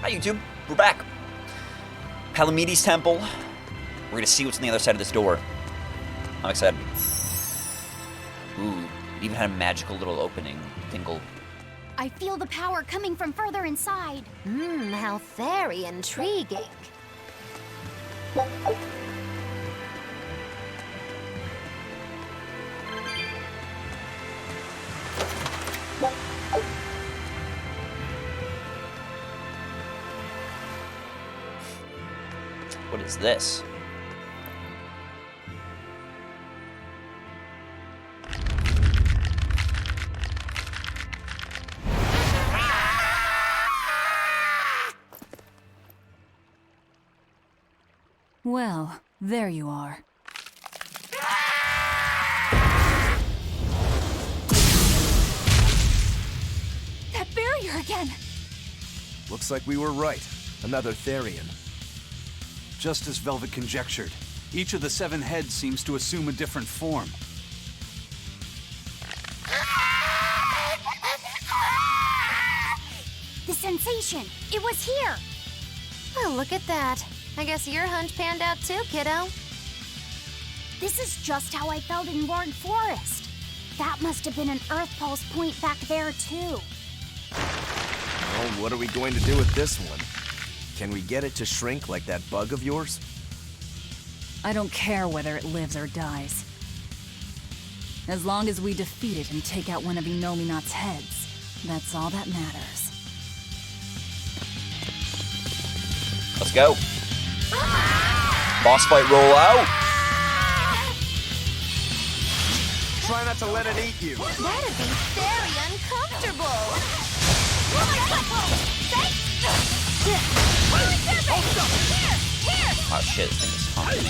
Hi YouTube, we're back. Palamedes Temple. We're gonna see what's on the other side of this door. I'm excited. Ooh, it even had a magical little opening. Tingle. I feel the power coming from further inside. How very intriguing. What is this? Well, there you are. That barrier again! Looks like we were right. Another Therion. Just as Velvet conjectured, each of the 7 heads seems to assume a different form. The sensation! It was here! Well, look at that. I guess your hunch panned out too, kiddo. This is just how I felt in Ward Forest. That must have been an Earth Pulse point back there, too. Well, what are we going to do with this one? Can we get it to shrink like that bug of yours? I don't care whether it lives or dies. As long as we defeat it and take out one of Inominat's heads, that's all that matters. Let's go. Boss fight roll out. Try not to let it eat you. That'd be very uncomfortable. Oh shit, this thing is humping.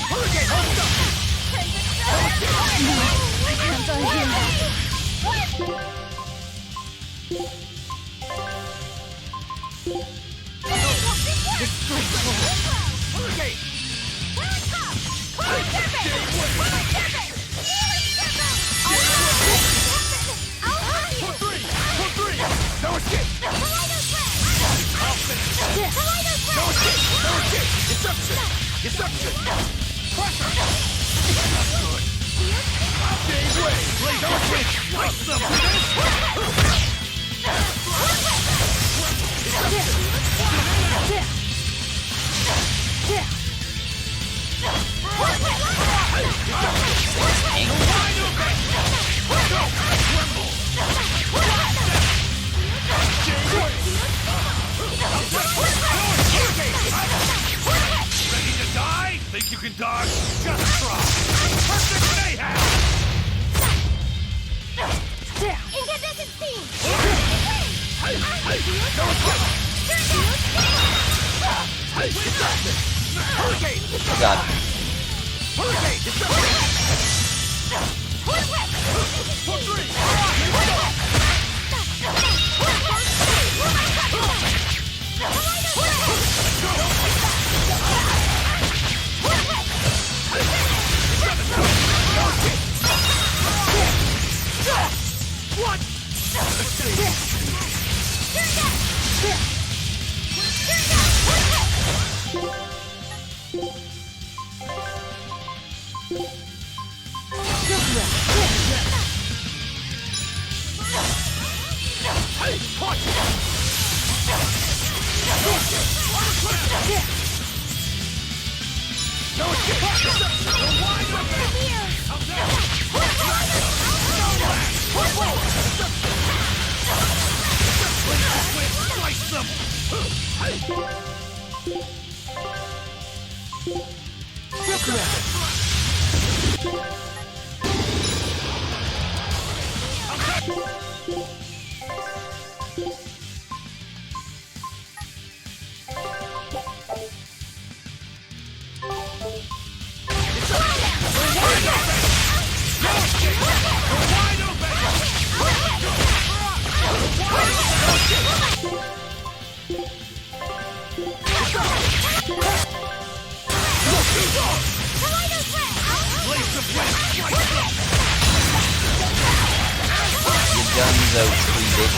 Ready to die? Think you can dodge? Just try. Perfect mayhem! Incandescent steam! God. Dunzo tree bitch.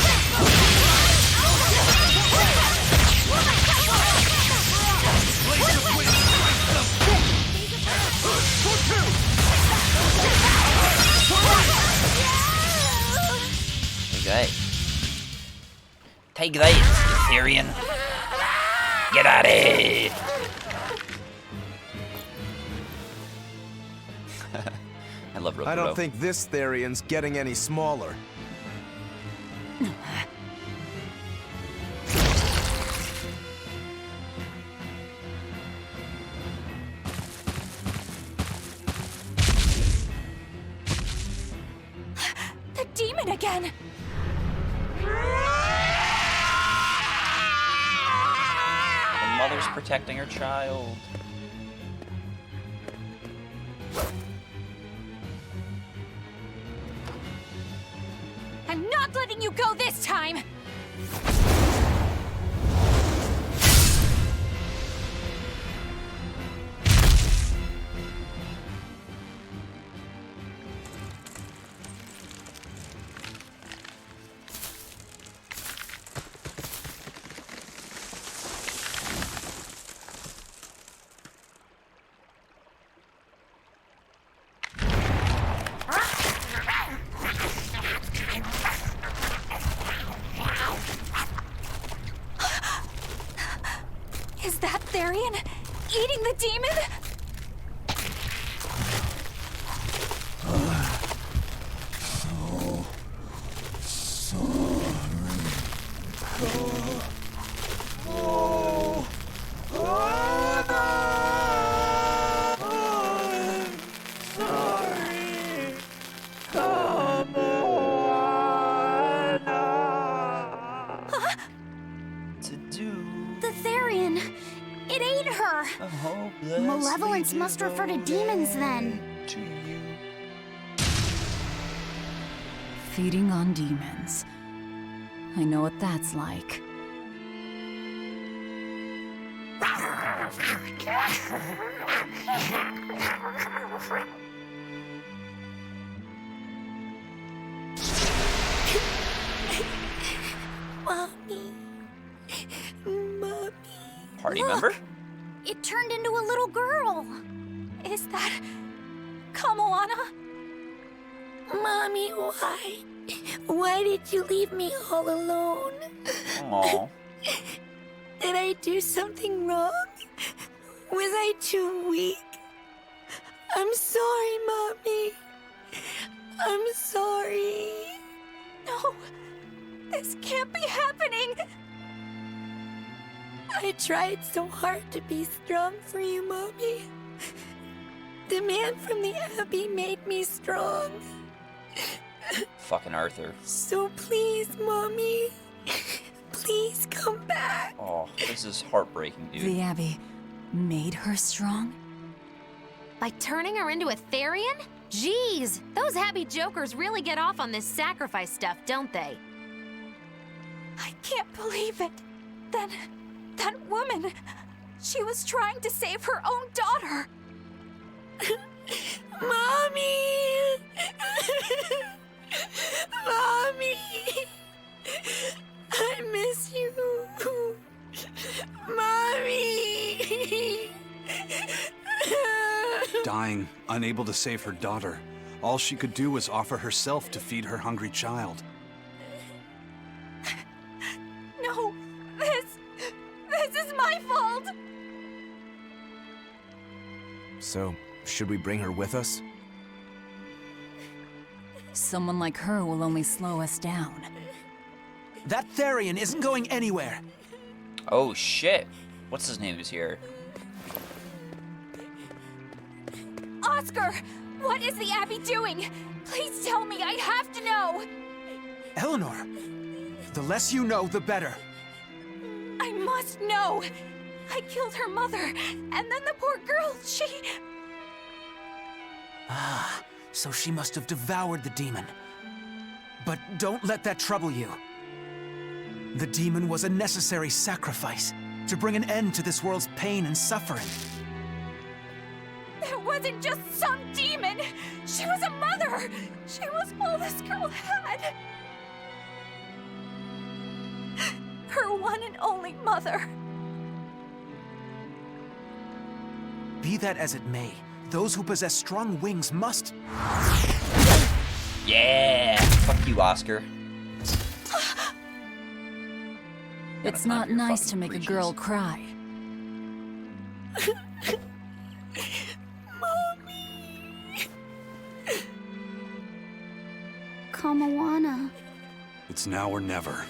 Take that, you Therion. Get out of here! I love Rokuro. I don't think this Therion's getting any smaller. The demon again! The mother's protecting her child. I'm not letting you go this time! Is that Therion eating the demon? To do. The Therion! It ate her! Malevolence must refer to demons then. To you. Feeding on demons. I know what that's like. Mommy. Party Look, member? It turned into a little girl. Is that Kamoana? Mommy, why? Why did you leave me all alone? Aww. Did I do something wrong? Was I too weak? I'm sorry, Mommy. I'm sorry. No, this can't be happening. I tried so hard to be strong for you, Mommy. The man from the Abbey made me strong. Fucking Arthur. So please, Mommy. Please come back. Oh, this is heartbreaking, dude. The Abbey made her strong? By turning her into a Therion? Jeez, those Abbey jokers really get off on this sacrifice stuff, don't they? I can't believe it. That woman, she was trying to save her own daughter. Mommy! Mommy! I miss you. Mommy! Dying, unable to save her daughter, all she could do was offer herself to feed her hungry child. No, this is my fault. So, should we bring her with us? Someone like her will only slow us down. That Therion isn't going anywhere. Oh shit. What's his name is here? Oscar, what is the Abbey doing? Please tell me, I have to know. Eleanor, the less you know, the better. I must know. I killed her mother, and then the poor girl, she... Ah, so she must have devoured the demon. But don't let that trouble you. The demon was a necessary sacrifice to bring an end to this world's pain and suffering. It wasn't just some demon. She was a mother. She was all this girl had. Her one and only mother. Be that as it may, those who possess strong wings must... Yeah! Fuck you, Oscar. It's not nice to make a girl cry. Kamawana. It's now or never.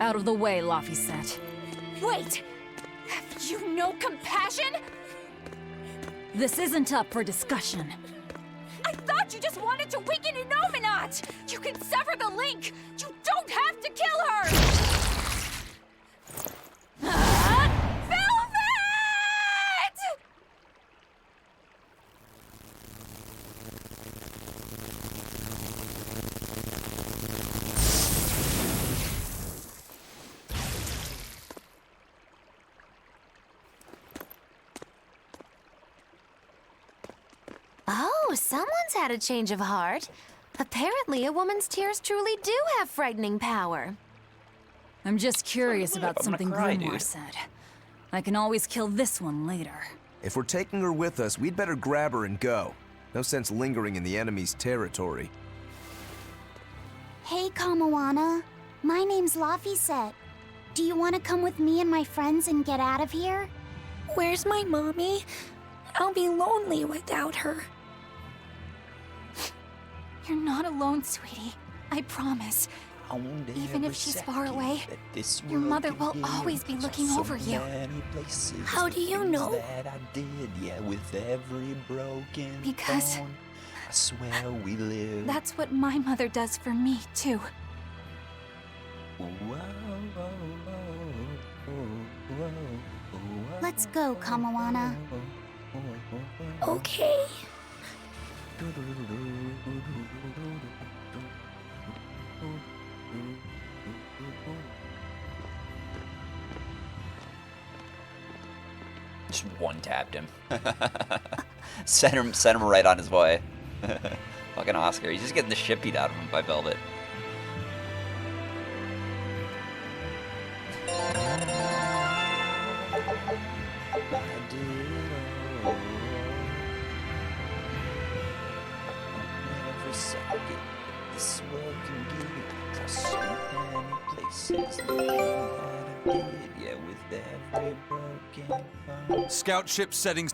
Out of the way, Laphicet. Wait! Have you no compassion? This isn't up for discussion. I thought you just wanted to weaken Innominat! You can sever the link! You don't have to kill her! Velvet! Oh, someone's had a change of heart. Apparently, a woman's tears truly do have frightening power. I'm just curious about I'm gonna something cry, Grimoire dude. said. I can always kill this one later. If we're taking her with us, we'd better grab her and go. No sense lingering in the enemy's territory. Hey, Kamawana. My name's Laphicet. Do you want to come with me and my friends and get out of here? Where's my mommy? I'll be lonely without her. You're not alone, sweetie. I promise. Even if she's far away, your mother will always be looking over you. How do you know? That I did, yeah, with every broken Because bone, I swear we live. that's what my mother does for me, too. Let's go, Kamawana. Okay. Just one-tapped him. sent him right on his way. Fucking Oscar. He's just getting the shit beat out of him by Velvet. Scout ship settings.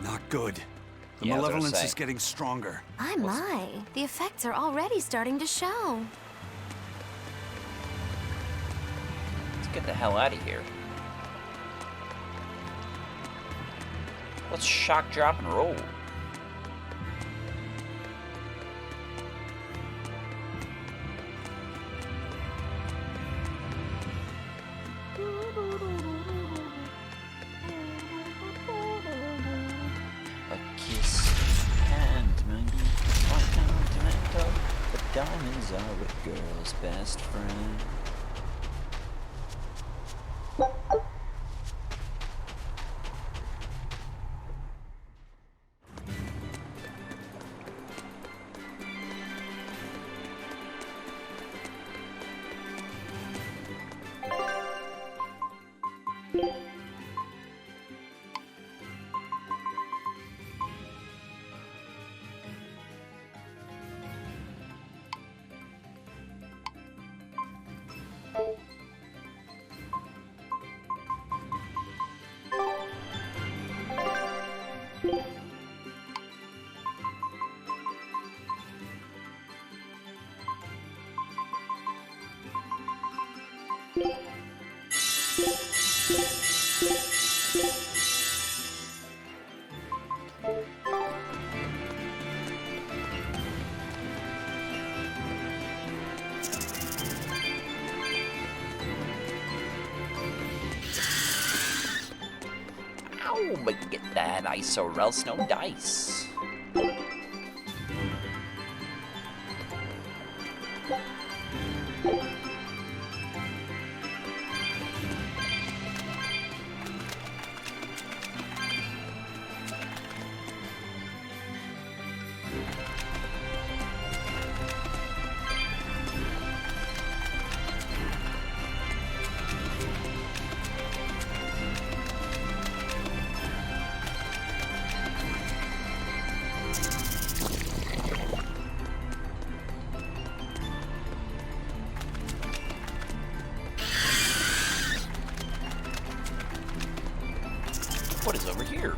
Not good. The Yeah, I was gonna malevolence say. is getting stronger. My. The effects are already starting to show. Let's get the hell out of here. Let's shock, drop, and roll. A kiss and maybe quite continental, but diamonds are a girl's best friend. Ow, but get that ice or else no dice. What is over here?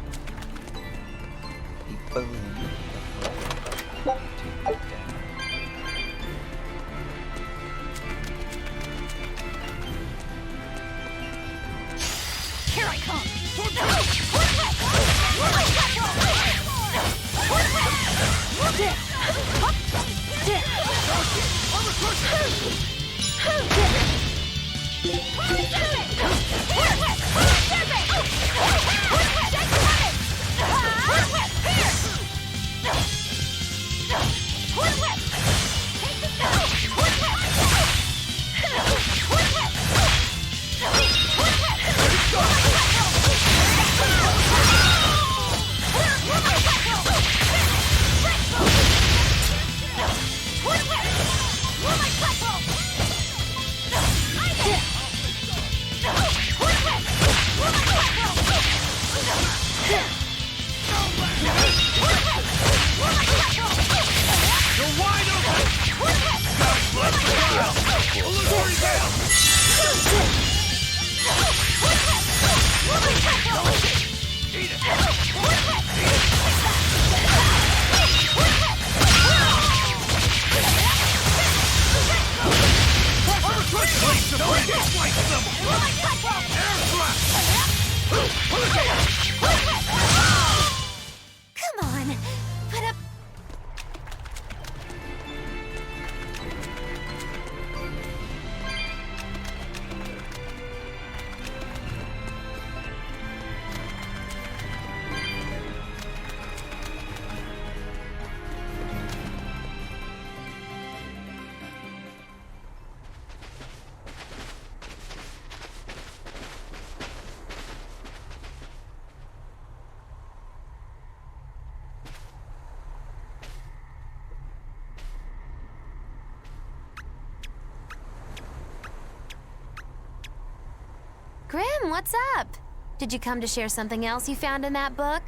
Here I come! Come on, put up. Grim, what's up? Did you come to share something else you found in that book?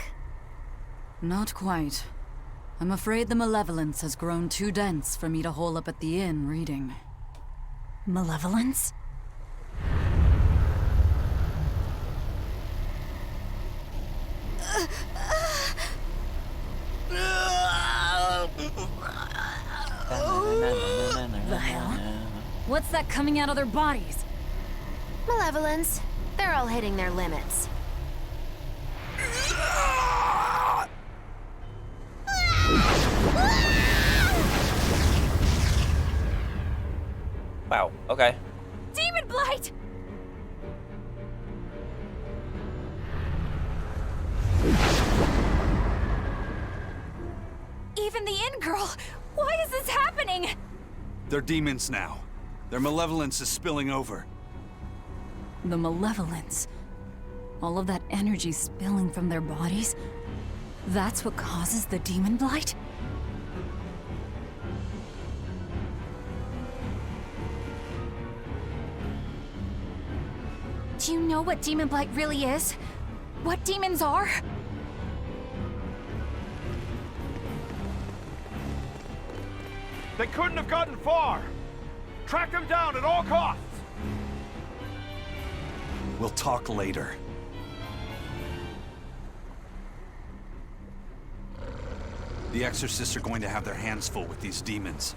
Not quite. I'm afraid the malevolence has grown too dense for me to hole up at the inn reading. Malevolence? The hell? What's that coming out of their bodies? Malevolence. They're all hitting their limits. Wow, okay. Demon Blight! Even the inn girl! Why is this happening? They're demons now. Their malevolence is spilling over. The malevolence. All of that energy spilling from their bodies? That's what causes the demon blight? Do you know what demon blight really is? What demons are? They couldn't have gotten far. Track them down at all costs. We'll talk later. The exorcists are going to have their hands full with these demons.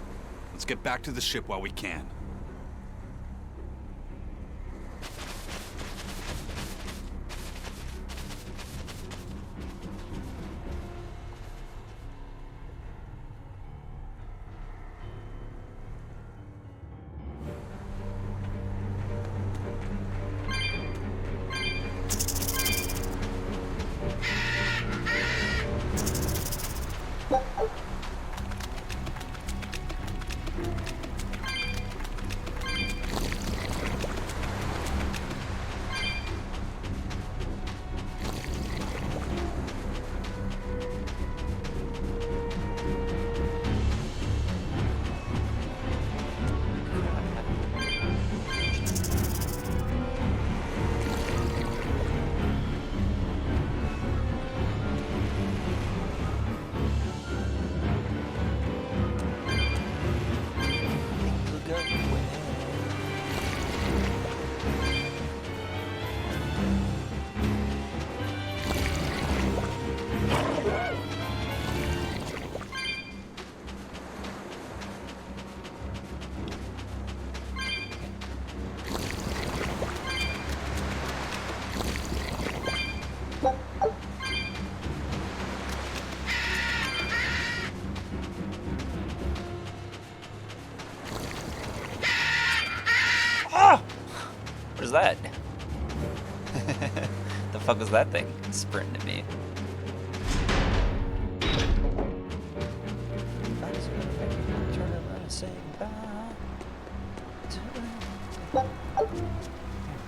Let's get back to the ship while we can. What is that? The fuck was that thing sprinting at me? Turn around and say goodbye.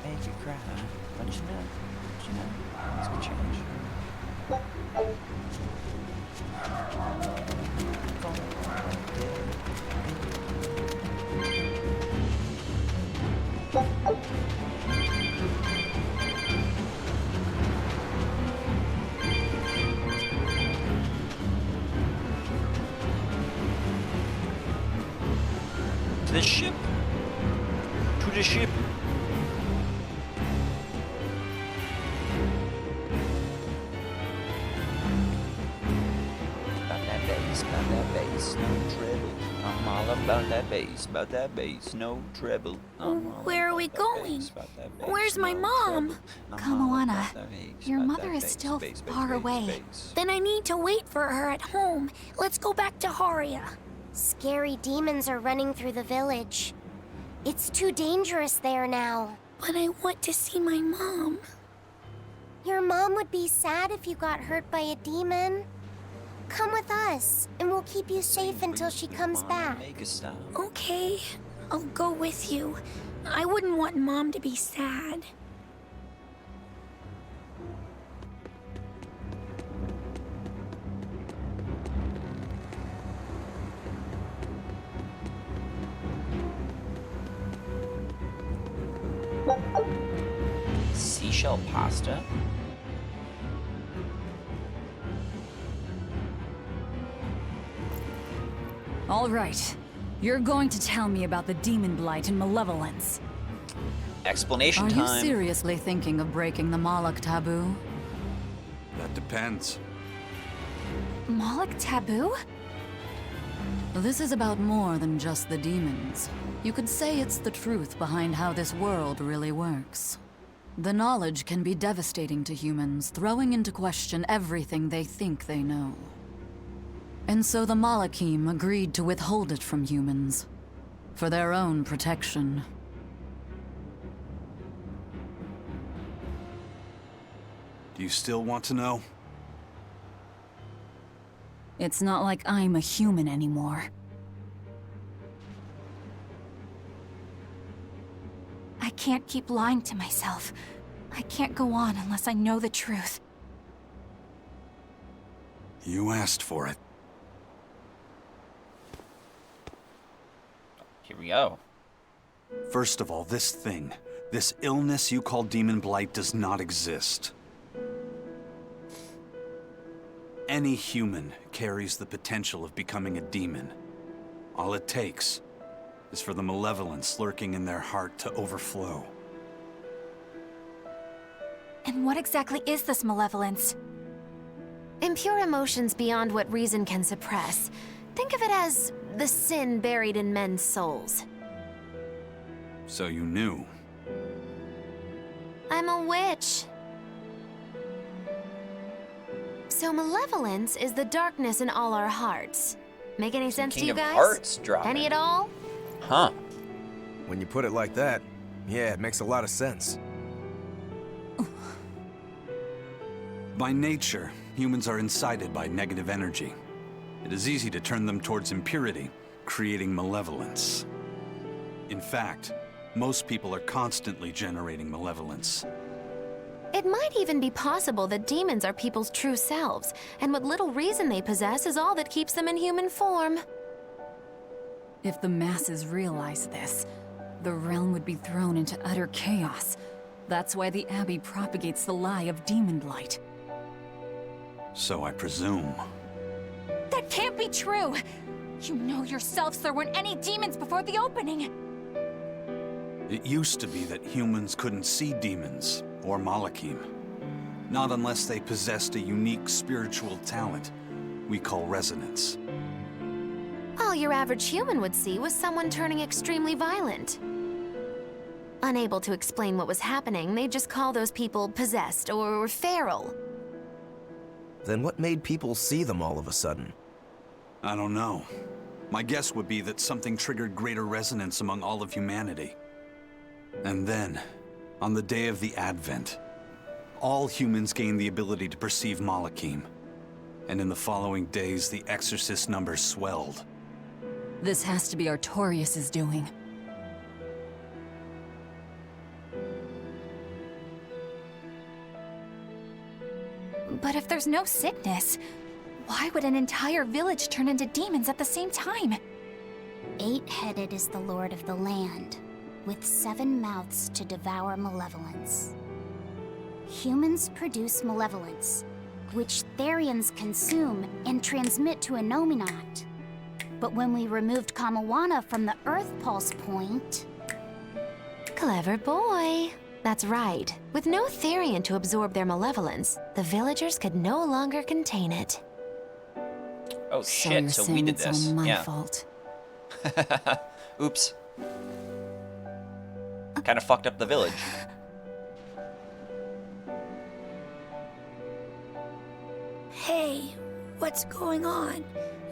Make you cry. Don't you know? Things can change. To the ship. To the ship. About that bass, no treble. I'm all about that bass, no treble. Where are we going? Where's my mom? Kamoana, your mother is still far away. Then I need to wait for her at home. Let's go back to Haria. Scary demons are running through the village. It's too dangerous there now. But I want to see my mom. Your mom would be sad if you got hurt by a demon. Come with us, and we'll keep you safe until she comes back. Okay, I'll go with you. I wouldn't want Mom to be sad. Seashell pasta? All right. You're going to tell me about the demon blight and malevolence. Explanation Are time. you seriously thinking of breaking the Moloch taboo? That depends. Moloch taboo? This is about more than just the demons. You could say it's the truth behind how this world really works. The knowledge can be devastating to humans, throwing into question everything they think they know. And so the Malachim agreed to withhold it from humans, for their own protection. Do you still want to know? It's not like I'm a human anymore. I can't keep lying to myself. I can't go on unless I know the truth. You asked for it. Here we go. First of all, this thing, this illness you call demon blight does not exist. Any human carries the potential of becoming a demon. All it takes is for the malevolence lurking in their heart to overflow. And what exactly is this malevolence? Impure emotions beyond what reason can suppress. Think of it as the sin buried in men's souls. So you knew. I'm a witch. So malevolence is the darkness in all our hearts. Make any sense to you guys? King of Hearts dropping. Any at all? Huh. When you put it like that, yeah, it makes a lot of sense. By nature, humans are incited by negative energy. It is easy to turn them towards impurity, creating malevolence. In fact, most people are constantly generating malevolence. It might even be possible that demons are people's true selves, and what little reason they possess is all that keeps them in human form. If the masses realize this, the realm would be thrown into utter chaos. That's why the Abbey propagates the lie of demon blight. So I presume. That can't be true! You know yourselves there weren't any demons before the opening! It used to be that humans couldn't see demons, or Malachim. Not unless they possessed a unique spiritual talent we call resonance. All your average human would see was someone turning extremely violent. Unable to explain what was happening, they'd just call those people possessed or feral. Then what made people see them all of a sudden? I don't know. My guess would be that something triggered greater resonance among all of humanity. And then, On the day of the Advent, all humans gained the ability to perceive Malachim. And in the following days, the exorcist numbers swelled. This has to be Artorius' doing. But if there's no sickness, why would an entire village turn into demons at the same time? 8-headed is the lord of the land, with 7 mouths to devour malevolence. Humans produce malevolence, which Therions consume and transmit to a Nominat. But when we removed Kamawana from the Earth Pulse point... Clever boy. That's right. With no Therion to absorb their malevolence, the villagers could no longer contain it. Oh shit, so we did this. It's all my Yeah. fault. Oops. Kind of fucked up the village. Hey, what's going on?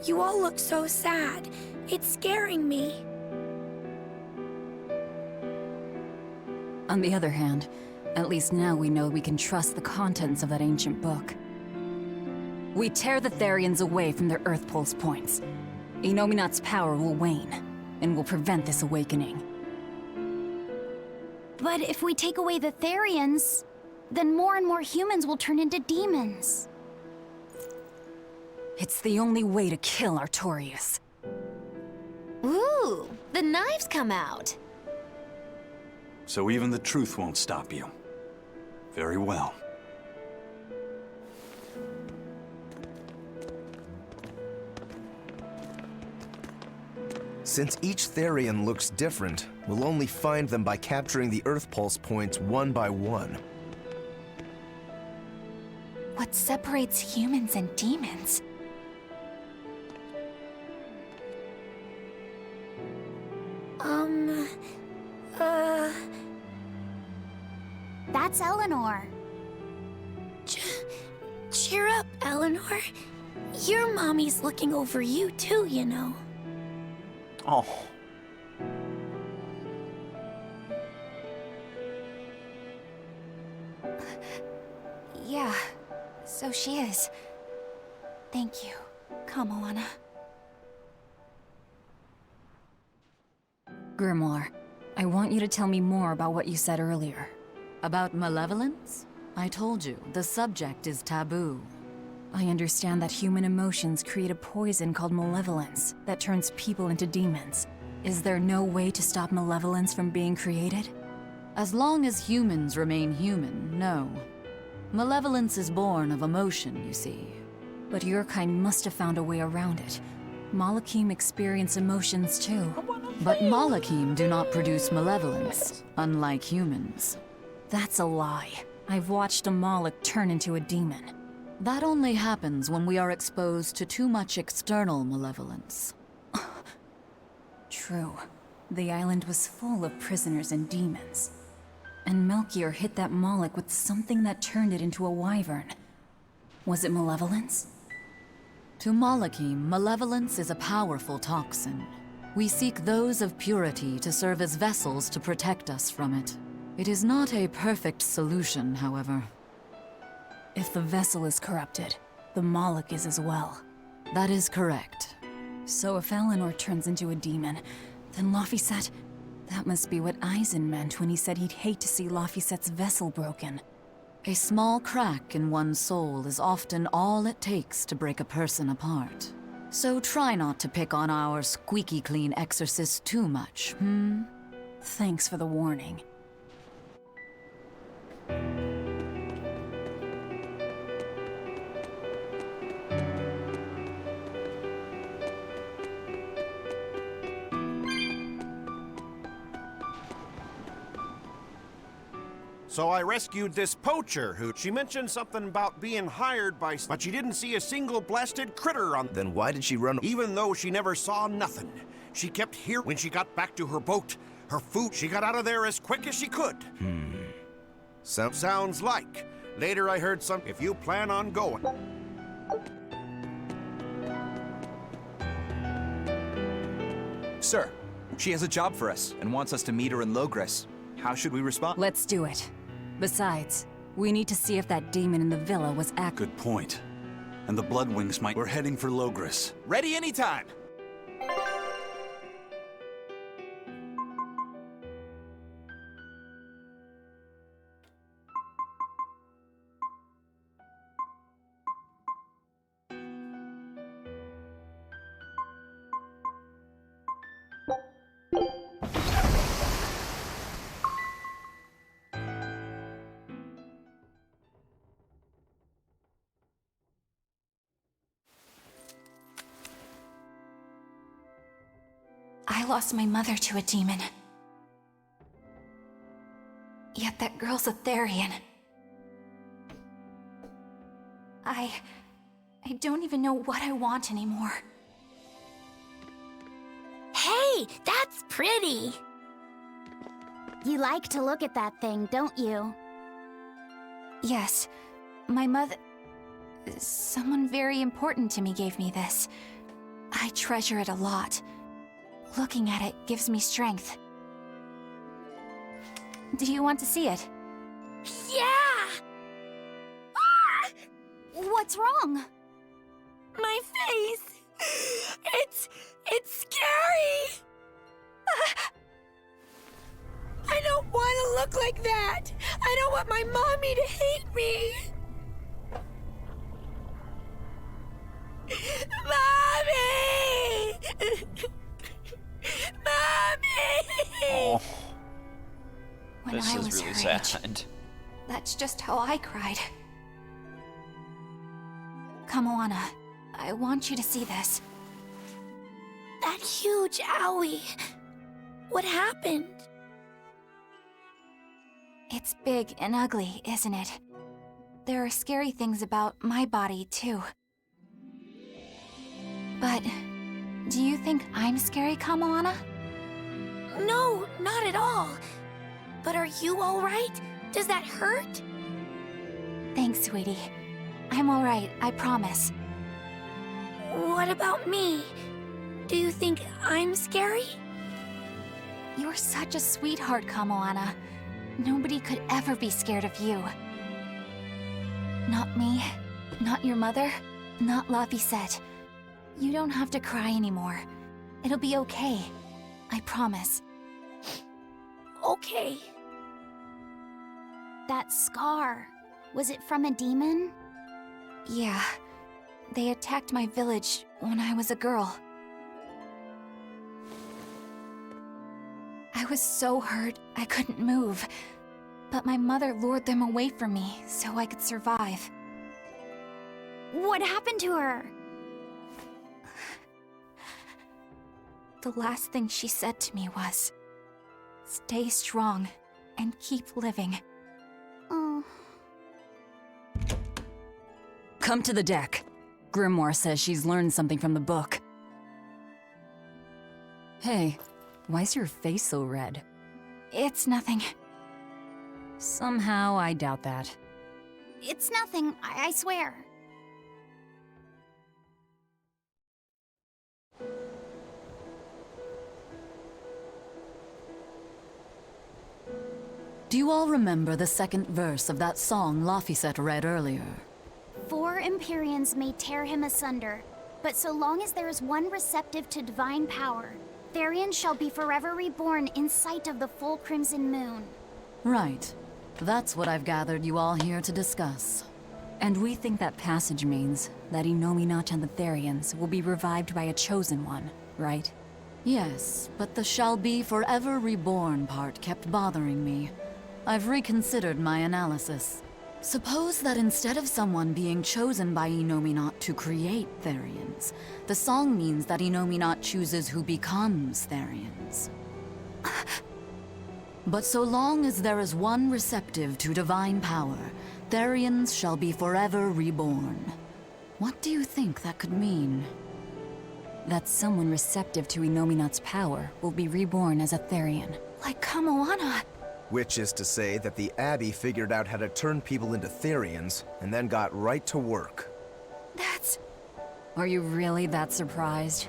You all look so sad. It's scaring me. On the other hand, at least now we know we can trust the contents of that ancient book. We tear the Therions away from their Earth Pulse points. Enominat's power will wane, and will prevent this awakening. But if we take away the Therions, then more and more humans will turn into demons. It's the only way to kill Artorius. Ooh, the knives come out. So even the truth won't stop you. Very well. Since each Therion looks different, we'll only find them by capturing the Earth Pulse points one by one. What separates humans and demons? That's Eleanor. Cheer up, Eleanor. Your mommy's looking over you too, you know. Oh. Yeah, so she is. Thank you, Kamawana. Grimoire, I want you to tell me more about what you said earlier. About malevolence? I told you, the subject is taboo. I understand that human emotions create a poison called malevolence that turns people into demons. Is there no way to stop malevolence from being created? As long as humans remain human, no. Malevolence is born of emotion, you see. But your kind must have found a way around it. Malachim experience emotions too. But Malachim do not produce malevolence, unlike humans. That's a lie. I've watched a Malak turn into a demon. That only happens when we are exposed to too much external malevolence. True. The island was full of prisoners and demons. And Melchior hit that Malak with something that turned it into a wyvern. Was it malevolence? To Malachim, malevolence is a powerful toxin. We seek those of purity to serve as vessels to protect us from it. It is not a perfect solution, however. If the vessel is corrupted, the Malak is as well. That is correct. So if Eleanor turns into a demon, then Laphicet... That must be what Eisen meant when he said he'd hate to see Laphicet's vessel broken. A small crack in one's soul is often all it takes to break a person apart. So try not to pick on our squeaky clean exorcist too much, hmm? Thanks for the warning. So I rescued this poacher who... She mentioned something about being hired by... But she didn't see a single blasted critter on... Then why did she run? Even though she never saw nothing. She kept here when she got back to her boat. Her food, she got out of there as quick as she could. Sounds like. Later I heard some... If you plan on going... Sir, she has a job for us and wants us to meet her in Logres. How should we respond? Let's do it. Besides, we need to see if that demon in the villa was Good point. And the Bloodwings might... We're heading for Logris. Ready anytime! I lost my mother to a demon. Yet that girl's a Therion. I don't even know what I want anymore. Hey, that's pretty! You like to look at that thing, don't you? Yes, my mother... Someone very important to me gave me this. I treasure it a lot. Looking at it gives me strength. Do you want to see it? Yeah! Ah! What's wrong? My face! It's scary! I don't want to look like that! I don't want my mommy to hate me! Mommy! Mommy! Oh. When This I is was really her age, sad. that's just how I cried. Come, Moana. I want you to see this. That huge owie. What happened? It's big and ugly, isn't it? There are scary things about my body, too. But do you think I'm scary, Kamoana? No, not at all. But are you all right? Does that hurt? Thanks, sweetie. I'm all right, I promise. What about me? Do you think I'm scary? You're such a sweetheart, Kamoana. Nobody could ever be scared of you. Not me, not your mother, not Laphicet. You don't have to cry anymore. It'll be okay. I promise. Okay. That scar, was it from a demon? Yeah. They attacked my village when I was a girl. I was so hurt I couldn't move. But my mother lured them away from me so I could survive. What happened to her? The last thing she said to me was, "Stay strong and keep living." Oh. Come to the deck. Grimoire says she's learned something from the book. Hey, why's your face so red? It's nothing. Somehow, I doubt that. It's nothing, I swear. Do you all remember the second verse of that song Laphicet read earlier? 4 Empyreans may tear him asunder, but so long as there is one receptive to divine power, Therion shall be forever reborn in sight of the full crimson moon. Right. That's what I've gathered you all here to discuss. And we think that passage means that Innominat and the Therions will be revived by a chosen one, right? Yes, but the shall be forever reborn part kept bothering me. I've reconsidered my analysis. Suppose that instead of someone being chosen by Innominat to create Therions, the song means that Innominat chooses who becomes Therions. But so long as there is one receptive to divine power, Therions shall be forever reborn. What do you think that could mean? That someone receptive to Innominat's power will be reborn as a Therion. Like Kamoana. Which is to say that the Abbey figured out how to turn people into Therions, and then got right to work. That's... Are you really that surprised?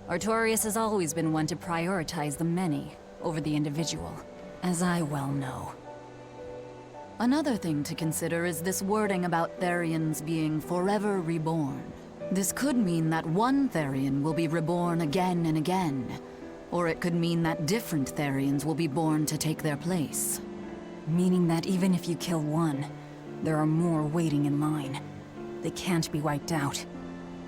Artorias has always been one to prioritize the many over the individual. as I well know. Another thing to consider is this wording about Therions being forever reborn. This could mean that one Therion will be reborn again and again, or it could mean that different Therions will be born to take their place. Meaning that even if you kill one, there are more waiting in line. They can't be wiped out.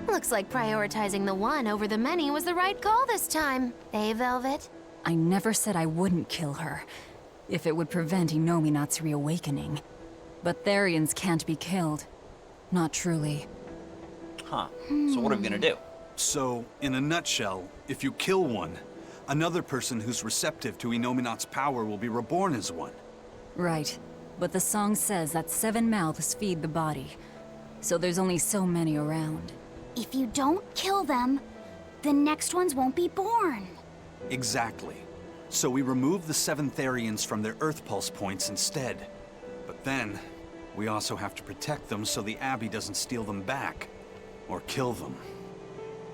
Looks like prioritizing the one over the many was the right call this time. Eh, Velvet? I never said I wouldn't kill her, if it would prevent Inominat's reawakening. But Therions can't be killed. Not truly. Huh. So what are we gonna do? So, in a nutshell, if you kill one, another person who's receptive to Inominat's power will be reborn as one. Right. But the song says that 7 mouths feed the body. So there's only so many around. If you don't kill them, the next ones won't be born. Exactly. So we remove the 7 Therions from their Earth Pulse points instead. But then, we also have to protect them so the Abbey doesn't steal them back. Or kill them.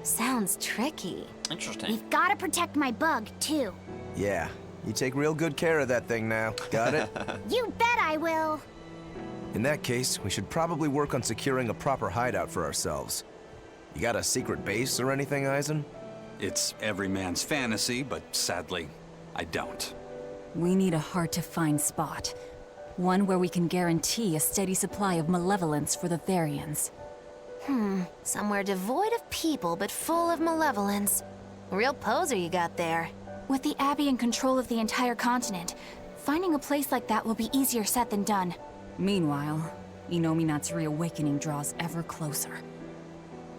Sounds tricky. Interesting. We've gotta protect my bug, too. Yeah, you take real good care of that thing now. Got it? You bet I will. In that case, we should probably work on securing a proper hideout for ourselves. You got a secret base or anything, Eisen? It's every man's fantasy, but sadly, I don't. We need a hard-to-find spot. One where we can guarantee a steady supply of malevolence for the Therions. Somewhere devoid of people but full of malevolence. Real poser you got there. With the Abbey in control of the entire continent, finding a place like that will be easier said than done. Meanwhile, Inominat's reawakening draws ever closer.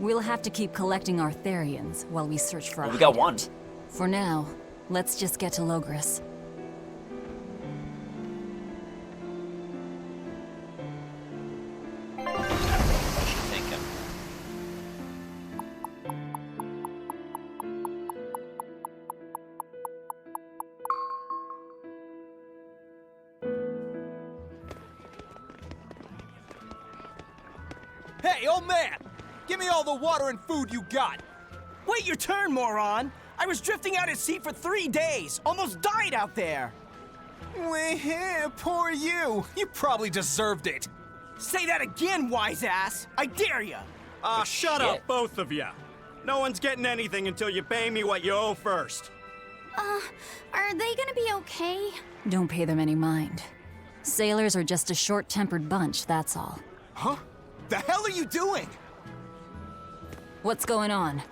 We'll have to keep collecting our Therions while we search for a We got one. hideout. For now, let's just get to Logris. Thinking. Hey, old man! Give me all the water and food you got! Wait your turn, moron! I was drifting out at sea for 3 days! Almost died out there! Poor you! You probably deserved it! Say that again, wise ass! I dare ya! Shut up, both of you! No one's getting anything until you pay me what you owe first. Are they gonna be okay? Don't pay them any mind. Sailors are just a short-tempered bunch, that's all. Huh? The hell are you doing? What's going on?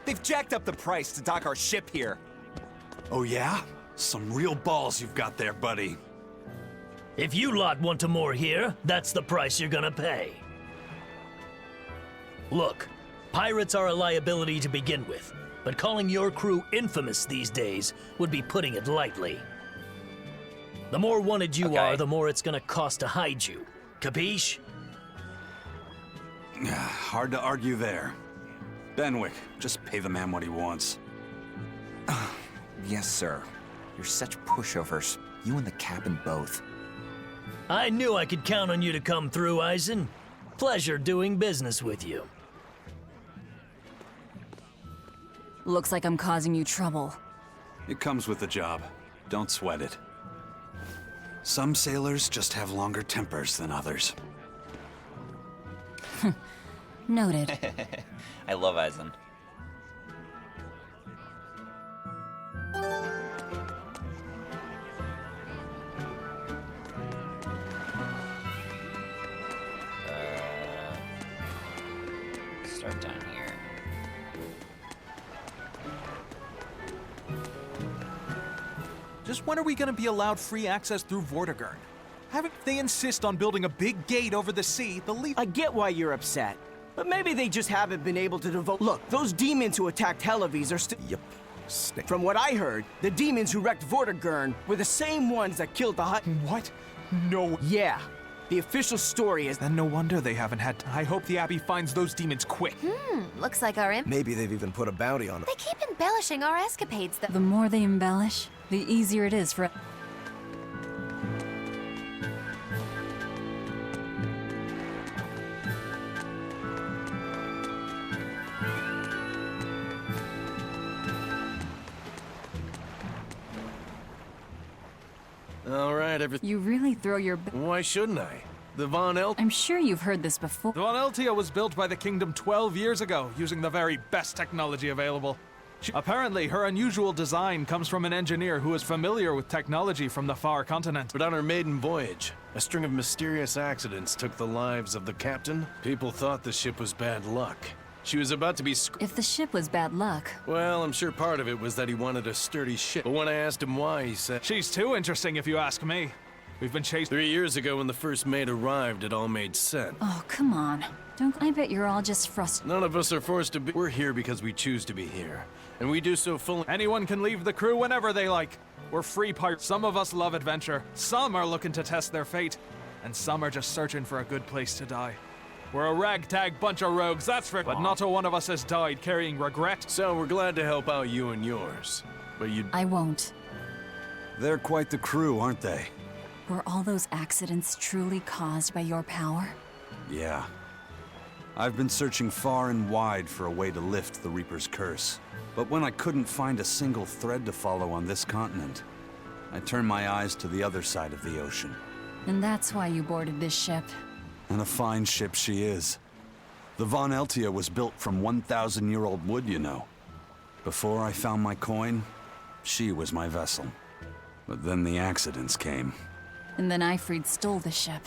They've jacked up the price to dock our ship here. Oh yeah? Some real balls you've got there, buddy. If you lot want to moor here, that's the price you're gonna pay. Look, pirates are a liability to begin with, but calling your crew infamous these days would be putting it lightly. The more wanted you are, the more it's gonna cost to hide you. Capiche? Hard to argue there. Benwick, just pay the man what he wants. Yes, sir. You're such pushovers. You and the captain both. I knew I could count on you to come through, Eisen. Pleasure doing business with you. Looks like I'm causing you trouble. It comes with the job. Don't sweat it. Some sailors just have longer tempers than others. Noted. I love Eisen. Start down here. Just when are we gonna be allowed free access through Vortigern? Haven't they insist on building a big gate over the sea, I get why you're upset, but maybe they just haven't been able to devote. Look, those demons who attacked Helaves are still. Yep. From what I heard, the demons who wrecked Vortigern were the same ones that killed the hut. What? No. Yeah. The official story is. Then no wonder they haven't had. I hope the Abbey finds those demons quick. Looks like our Maybe they've even put a bounty on them. They keep embellishing our escapades, though. The more they embellish, the easier it is for... All right, You really throw your... Why shouldn't I? The Von El... I'm sure you've heard this before. The Von Eltia was built by the Kingdom 12 years ago, using the very best technology available. Apparently, her unusual design comes from an engineer who is familiar with technology from the far continent. But on her maiden voyage, a string of mysterious accidents took the lives of the captain. People thought the ship was bad luck. She was about to be If the ship was bad luck... Well, I'm sure part of it was that he wanted a sturdy ship. But when I asked him why, he said... She's too interesting if you ask me. We've been chased... 3 years ago when the first mate arrived, it all made sense. Oh, come on. I bet you're all just frustrated. None of us are forced to be... We're here because we choose to be here. And we do so fully... Anyone can leave the crew whenever they like. We're free pirates. Some of us love adventure. Some are looking to test their fate. And some are just searching for a good place to die. We're a ragtag bunch of rogues, that's for... But not a one of us has died carrying regret. So we're glad to help out you and yours. But you... I won't. They're quite the crew, aren't they? Were all those accidents truly caused by your power? Yeah. I've been searching far and wide for a way to lift the Reaper's curse. But when I couldn't find a single thread to follow on this continent, I turned my eyes to the other side of the ocean. And that's why you boarded this ship. And a fine ship she is. The Von Eltia was built from 1,000-year-old wood, you know. Before I found my coin, she was my vessel. But then the accidents came. And then Ifrid stole the ship.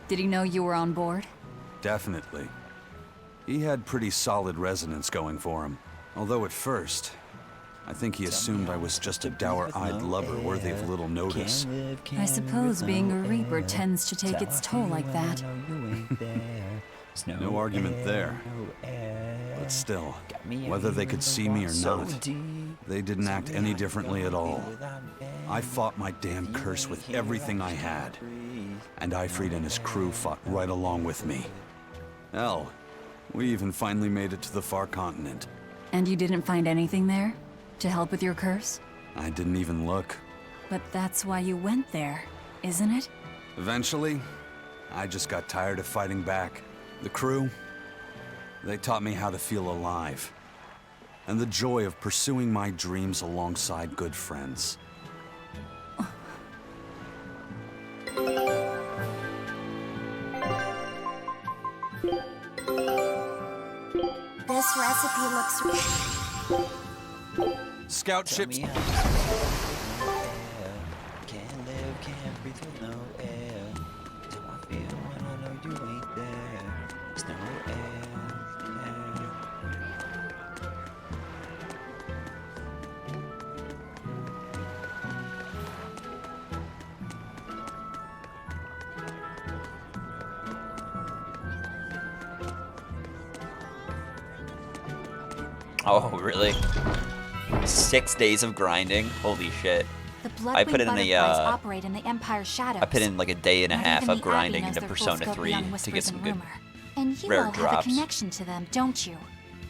Did he know you were on board? Definitely. He had pretty solid resonance going for him. Although at first, I think he assumed I was just a dour-eyed lubber worthy of little notice. I suppose being a Reaper tends to take its toll like that. No argument there. But still, whether they could see me or not, they didn't act any differently at all. I fought my damn curse with everything I had. And Ifrid and his crew fought right along with me. Hell, we even finally made it to the far continent. And you didn't find anything there? To help with your curse? I didn't even look. But that's why you went there, isn't it? Eventually, I just got tired of fighting back. The crew, they taught me how to feel alive. And the joy of pursuing my dreams alongside good friends. This recipe looks... Scout ships. Can't live, can't breathe with no air. That's how I feel when I know you ain't there. There's no air. Oh, really? 6 days of grinding? Holy shit. The I put in operate in the Empire's shadows. I put in like a day and a Not half even of the Abbey grinding knows into their full Persona scope 3 beyond to whispers get some and good rumor. And you rare all have drops. a connection to them, don't you?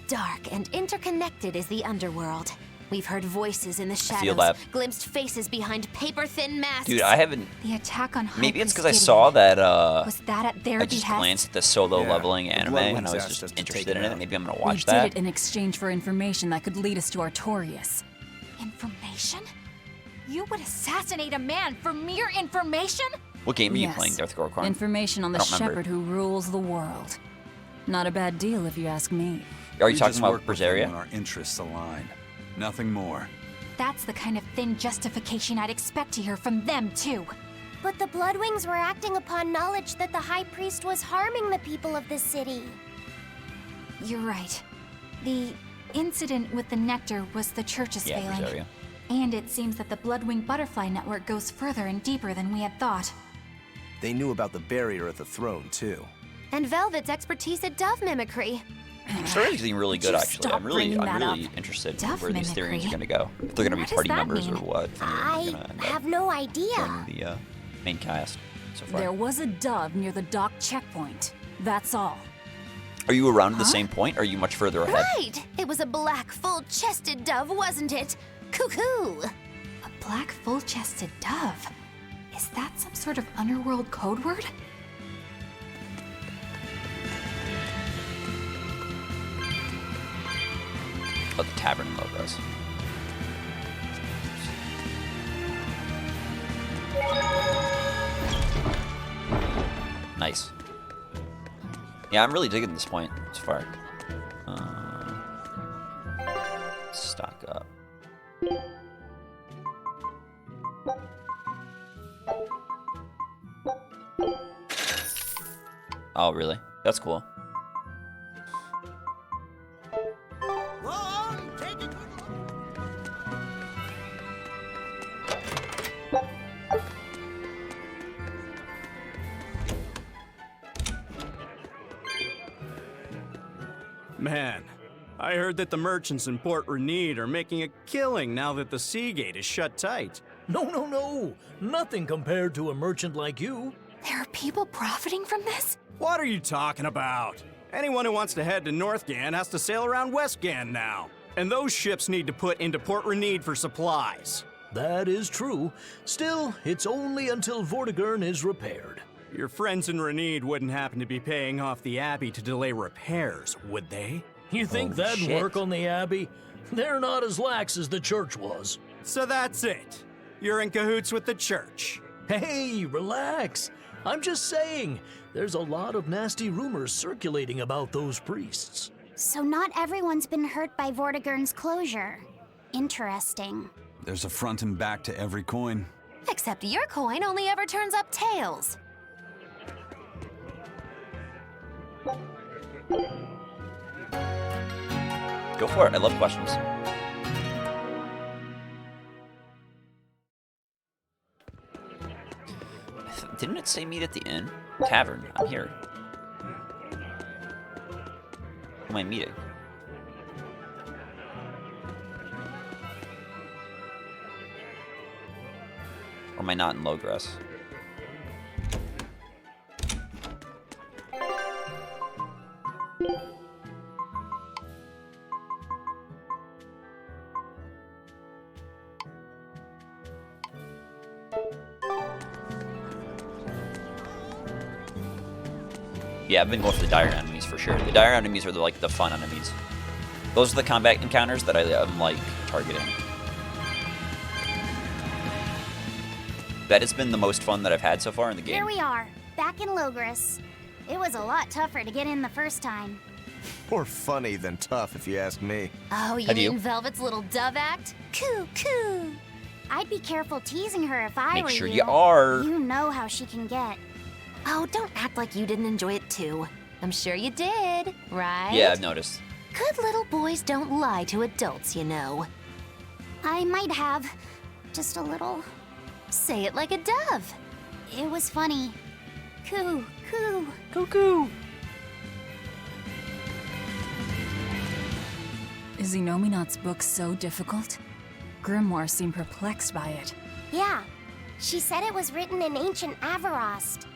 Dark and interconnected is the underworld. We've heard voices in the feel shadows, that. glimpsed faces behind paper-thin masks. Dude, I haven't... The attack on Maybe it's because I Gideon. saw that, Was that at their I just behest? glanced at the solo Yeah, leveling the anime Bloodwings and I was asked us just to interested take in it it. out. Maybe I'm gonna We watch did that. it in exchange for information that could lead us to Artorias. Information? You would assassinate a man for mere information? What game are you Yes. playing, Darth Gorkorn? Information on the I don't remember. shepherd who rules the world. Not a bad deal if you ask me. Are you We talking just about work with them Berseria? when our interests align. Nothing more. That's the kind of thin justification I'd expect to hear from them, too. But the Bloodwings were acting upon knowledge that the High Priest was harming the people of the city. You're right. The incident with the nectar was the church's Yeah, failing. Berseria. And it seems that the Bloodwing Butterfly Network goes further and deeper than we had thought. They knew about the barrier at the throne, too. And Velvet's expertise at dove mimicry. Berseria is getting really good, you actually. stop I'm really bringing that interested in Dove where these mimicry? Therions are gonna go. If they're gonna be What does party that members mean? or what. If they're I gonna end up have no idea. joining the main cast so far. There was a dove near the dock checkpoint. That's all. Are you around at the same point, or are you much further ahead? Right! It was a black, full-chested dove, wasn't it? Cuckoo! A black, full-chested dove? Is that some sort of underworld code word? Oh, the tavern logos. Nice. Yeah, I'm really digging this point so far. Stock up. Oh, really? That's cool. Man, I heard that the merchants in Port Renede are making a killing now that the sea gate is shut tight. No. Nothing compared to a merchant like you. There are people profiting from this? What are you talking about? Anyone who wants to head to Northgan has to sail around Westgan now. And those ships need to put into Port Renede for supplies. That is true. Still, it's only until Vortigern is repaired. Your friends in Renede wouldn't happen to be paying off the Abbey to delay repairs, would they? You think that'd work on the Abbey? They're not as lax as the church was. So that's it. You're in cahoots with the church. Hey, relax. I'm just saying, there's a lot of nasty rumors circulating about those priests. So not everyone's been hurt by Vortigern's closure. Interesting. There's a front and back to every coin. Except your coin only ever turns up tails. Go for it. I love questions. Didn't it say meet at the inn? Tavern. I'm here. Who am I meeting? Or am I not in Logress? Yeah, I've been going for the dire enemies for sure. The dire enemies are the fun enemies. Those are the combat encounters that I'm like targeting. That has been the most fun that I've had so far in the game. Here we are, back in Logress. It was a lot tougher to get in the first time. More funny than tough, if you ask me. Oh, you mean Velvet's little dove act? Coo, coo. I'd be careful teasing her if I were you. Make sure you are. You know how she can get. Oh, don't act like you didn't enjoy it too. I'm sure you did, right? Yeah, I've noticed. Good little boys don't lie to adults, you know. I might have. Just a little. Say it like a dove. It was funny. Coo, coo. Coo, coo. Is Inominat's book so difficult? Grimoire seemed perplexed by it. Yeah. She said it was written in ancient Avarost,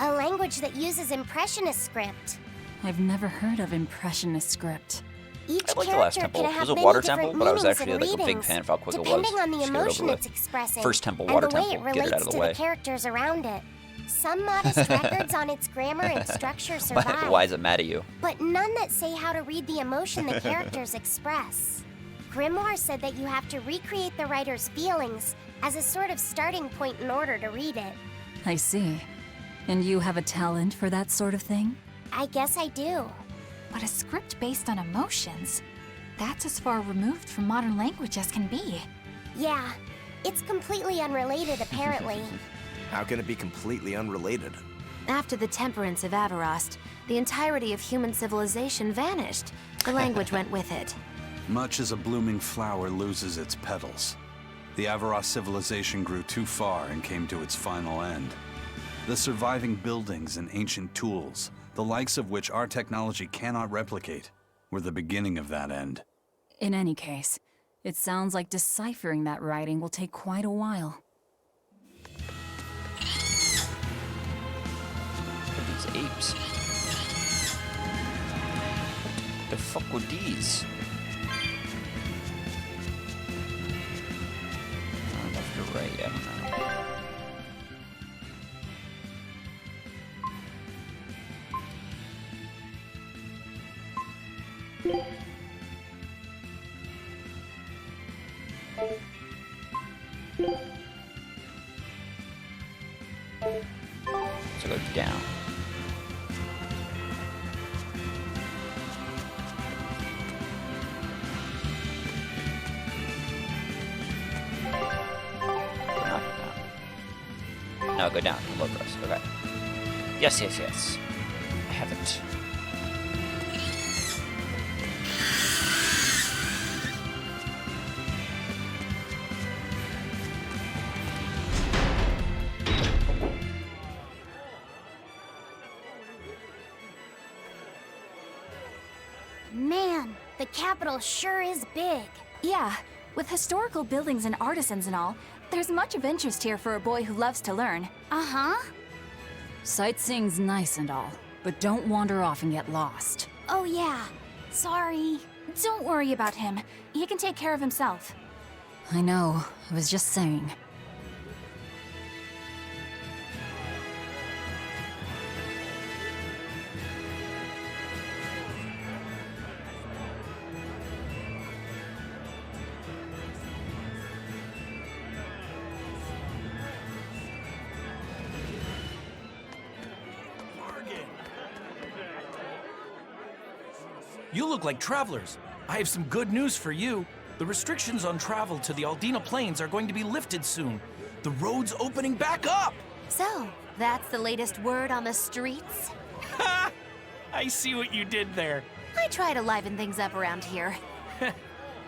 a language that uses Impressionist script. I've never heard of Impressionist script. Each I like the last temple. It was a water temple, but I was actually like a big fan of how quick it was. Depending on the Just get it over emotion with. it's expressing, First temple, water and the way temple. it Get it out relates of the to way. the characters around it. Some modest records on its grammar and structure survive. Why is it mad at you? But none that say how to read the emotion the characters express. Grimoire said that you have to recreate the writer's feelings as a sort of starting point in order to read it. I see. And you have a talent for that sort of thing? I guess I do. But a script based on emotions? That's as far removed from modern language as can be. Yeah, it's completely unrelated apparently. How can it be completely unrelated? After the temperance of Avarost, the entirety of human civilization vanished. The language went with it. Much as a blooming flower loses its petals, the Avarost civilization grew too far and came to its final end. The surviving buildings and ancient tools, the likes of which our technology cannot replicate, were the beginning of that end. In any case, it sounds like deciphering that writing will take quite a while. These apes. What the fuck were these? Left or right, I don't know. So go down. Oh, go down. Logos. Okay. Yes, yes, yes. I have it. Man, the capital sure is big. Yeah, with historical buildings and artisans and all, there's much of interest here for a boy who loves to learn. Uh-huh. Sightseeing's nice and all, but don't wander off and get lost. Oh yeah, sorry. Don't worry about him. He can take care of himself. I know, I was just saying. You look like travelers. I have some good news for you. The restrictions on travel to the Aldina Plains are going to be lifted soon. The road's opening back up! So, that's the latest word on the streets? Ha! I see what you did there. I try to liven things up around here.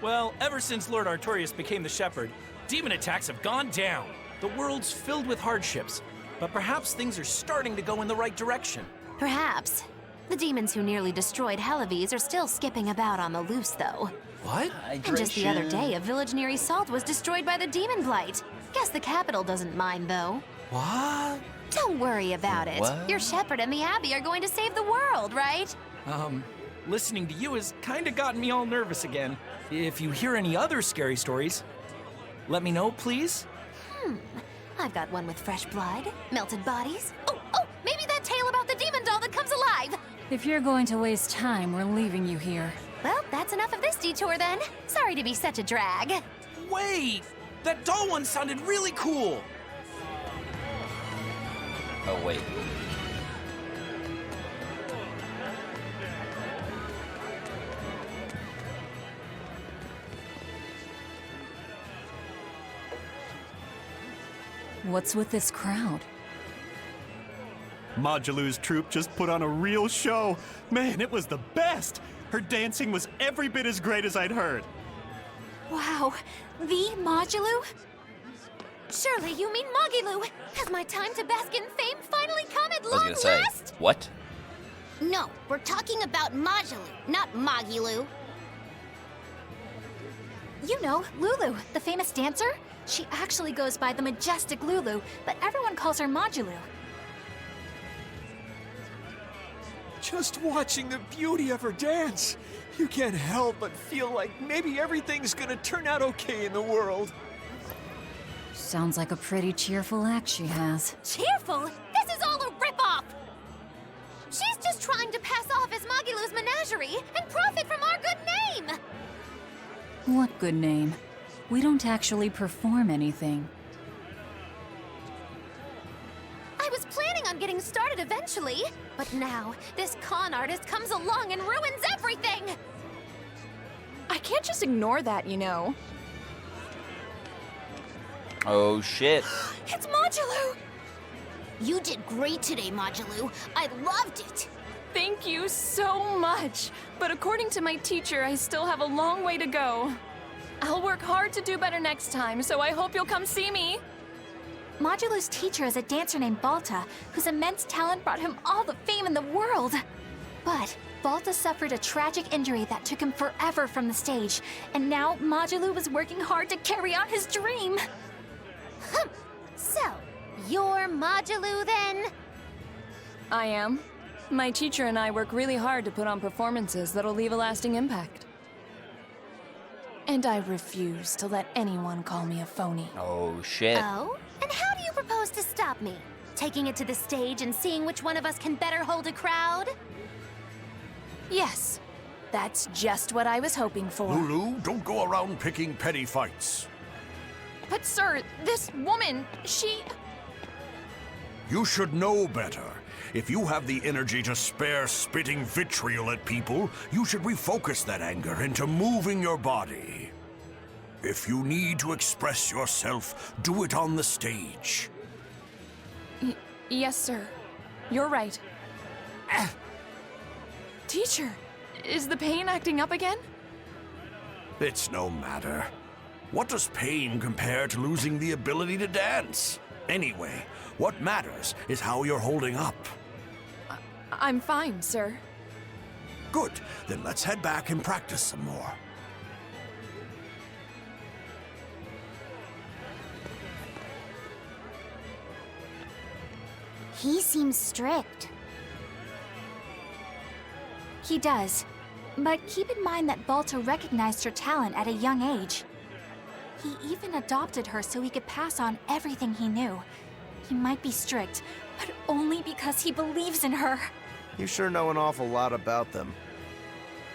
Well, ever since Lord Artorius became the Shepherd, demon attacks have gone down. The world's filled with hardships, but perhaps things are starting to go in the right direction. Perhaps. The demons who nearly destroyed Halaves are still skipping about on the loose, though. What? And just the other day, a village near Salt was destroyed by the demon blight. Guess the capital doesn't mind, though. What? Don't worry about it. What? Your shepherd and the abbey are going to save the world, right? Listening to you has kind of gotten me all nervous again. If you hear any other scary stories, let me know, please. I've got one with fresh blood, melted bodies. Oh, maybe that tale about the demon doll that comes alive. If you're going to waste time, we're leaving you here. Well, that's enough of this detour then. Sorry to be such a drag. Wait! That doll one sounded really cool! Oh, wait. What's with this crowd? Modulu's troupe just put on a real show. Man, it was the best! Her dancing was every bit as great as I'd heard. Wow, the Modulu? Surely you mean Mogilu. Has my time to bask in fame finally come at I was long gonna say, last? what? No, we're talking about Modulu, not Mogilu. You know, Lulu, the famous dancer? She actually goes by the majestic Lulu, but everyone calls her Modulu. Just watching the beauty of her dance, you can't help but feel like maybe everything's gonna turn out okay in the world. Sounds like a pretty cheerful act she has. Cheerful? This is all a ripoff! She's just trying to pass off as Mogilu's menagerie and profit from our good name! What good name? We don't actually perform anything. I was planning on getting started eventually, but now this con artist comes along and ruins everything! I can't just ignore that, you know. Oh, shit. It's Modulu! You did great today, Modulu. I loved it. Thank you so much. But according to my teacher, I still have a long way to go. I'll work hard to do better next time, so I hope you'll come see me. Modulu's teacher is a dancer named Balta, whose immense talent brought him all the fame in the world. But Balta suffered a tragic injury that took him forever from the stage, and now Modulu was working hard to carry out his dream. So, you're Modulu then? I am. My teacher and I work really hard to put on performances that'll leave a lasting impact. And I refuse to let anyone call me a phony. Oh, shit. Oh? And how do you propose to stop me? Taking it to the stage and seeing which one of us can better hold a crowd? Yes. That's just what I was hoping for. Lulu, don't go around picking petty fights. But sir, this woman, she... You should know better. If you have the energy to spare spitting vitriol at people, you should refocus that anger into moving your body. If you need to express yourself, do it on the stage. Yes, sir. You're right. Teacher, is the pain acting up again? It's no matter. What does pain compare to losing the ability to dance? Anyway, what matters is how you're holding up. I'm fine, sir. Good, then let's head back and practice some more. He seems strict. He does. But keep in mind that Balta recognized her talent at a young age. He even adopted her so he could pass on everything he knew. He might be strict, but only because he believes in her. You sure know an awful lot about them.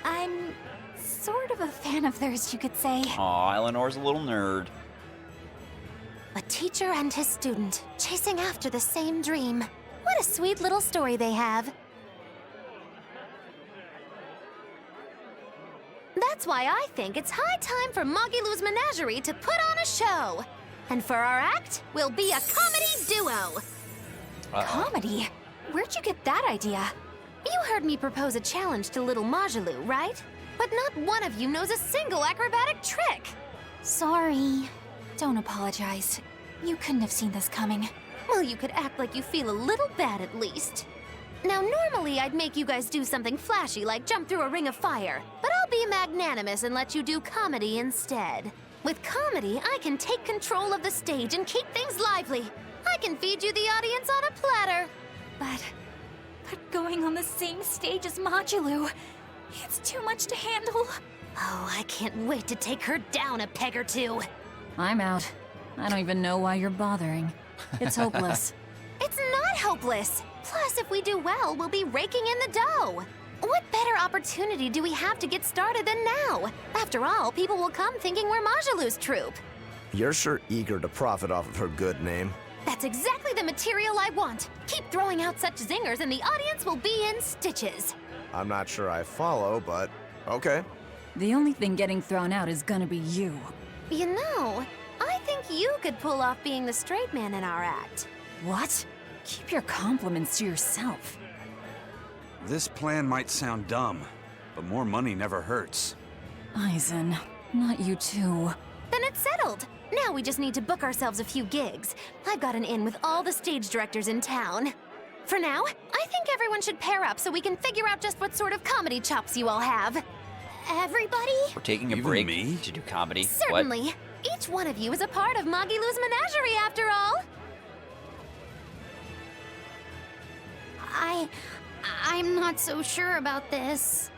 I'm sort of a fan of theirs, you could say. Aw, Eleanor's a little nerd. A teacher and his student, chasing after the same dream. What a sweet little story they have. That's why I think it's high time for Magilou's Menagerie to put on a show. And for our act, we'll be a comedy duo. Comedy? Where'd you get that idea? You heard me propose a challenge to little Magilou, right? But not one of you knows a single acrobatic trick. Sorry. Don't apologize. You couldn't have seen this coming. Well, you could act like you feel a little bad at least. Now, normally I'd make you guys do something flashy like jump through a ring of fire, but I'll be magnanimous and let you do comedy instead. With comedy, I can take control of the stage and keep things lively. I can feed you the audience on a platter. But going on the same stage as Magilou, it's too much to handle. Oh, I can't wait to take her down a peg or two. I'm out. I don't even know why you're bothering. It's hopeless. It's not hopeless. Plus, if we do well, we'll be raking in the dough. What better opportunity do we have to get started than now? After all, people will come thinking we're Magilou's troupe. You're sure eager to profit off of her good name. That's exactly the material I want. Keep throwing out such zingers and the audience will be in stitches. I'm not sure I follow, but okay. The only thing getting thrown out is gonna be you. You know, I think you could pull off being the straight man in our act. What? Keep your compliments to yourself. This plan might sound dumb, but more money never hurts. Eisen, not you too. Then it's settled. Now we just need to book ourselves a few gigs. I've got an in with all the stage directors in town. For now, I think everyone should pair up so we can figure out just what sort of comedy chops you all have. Everybody? We're taking a break to do comedy. Certainly. What? Each one of you is a part of Magilou's Menagerie, after all. I'm not so sure about this.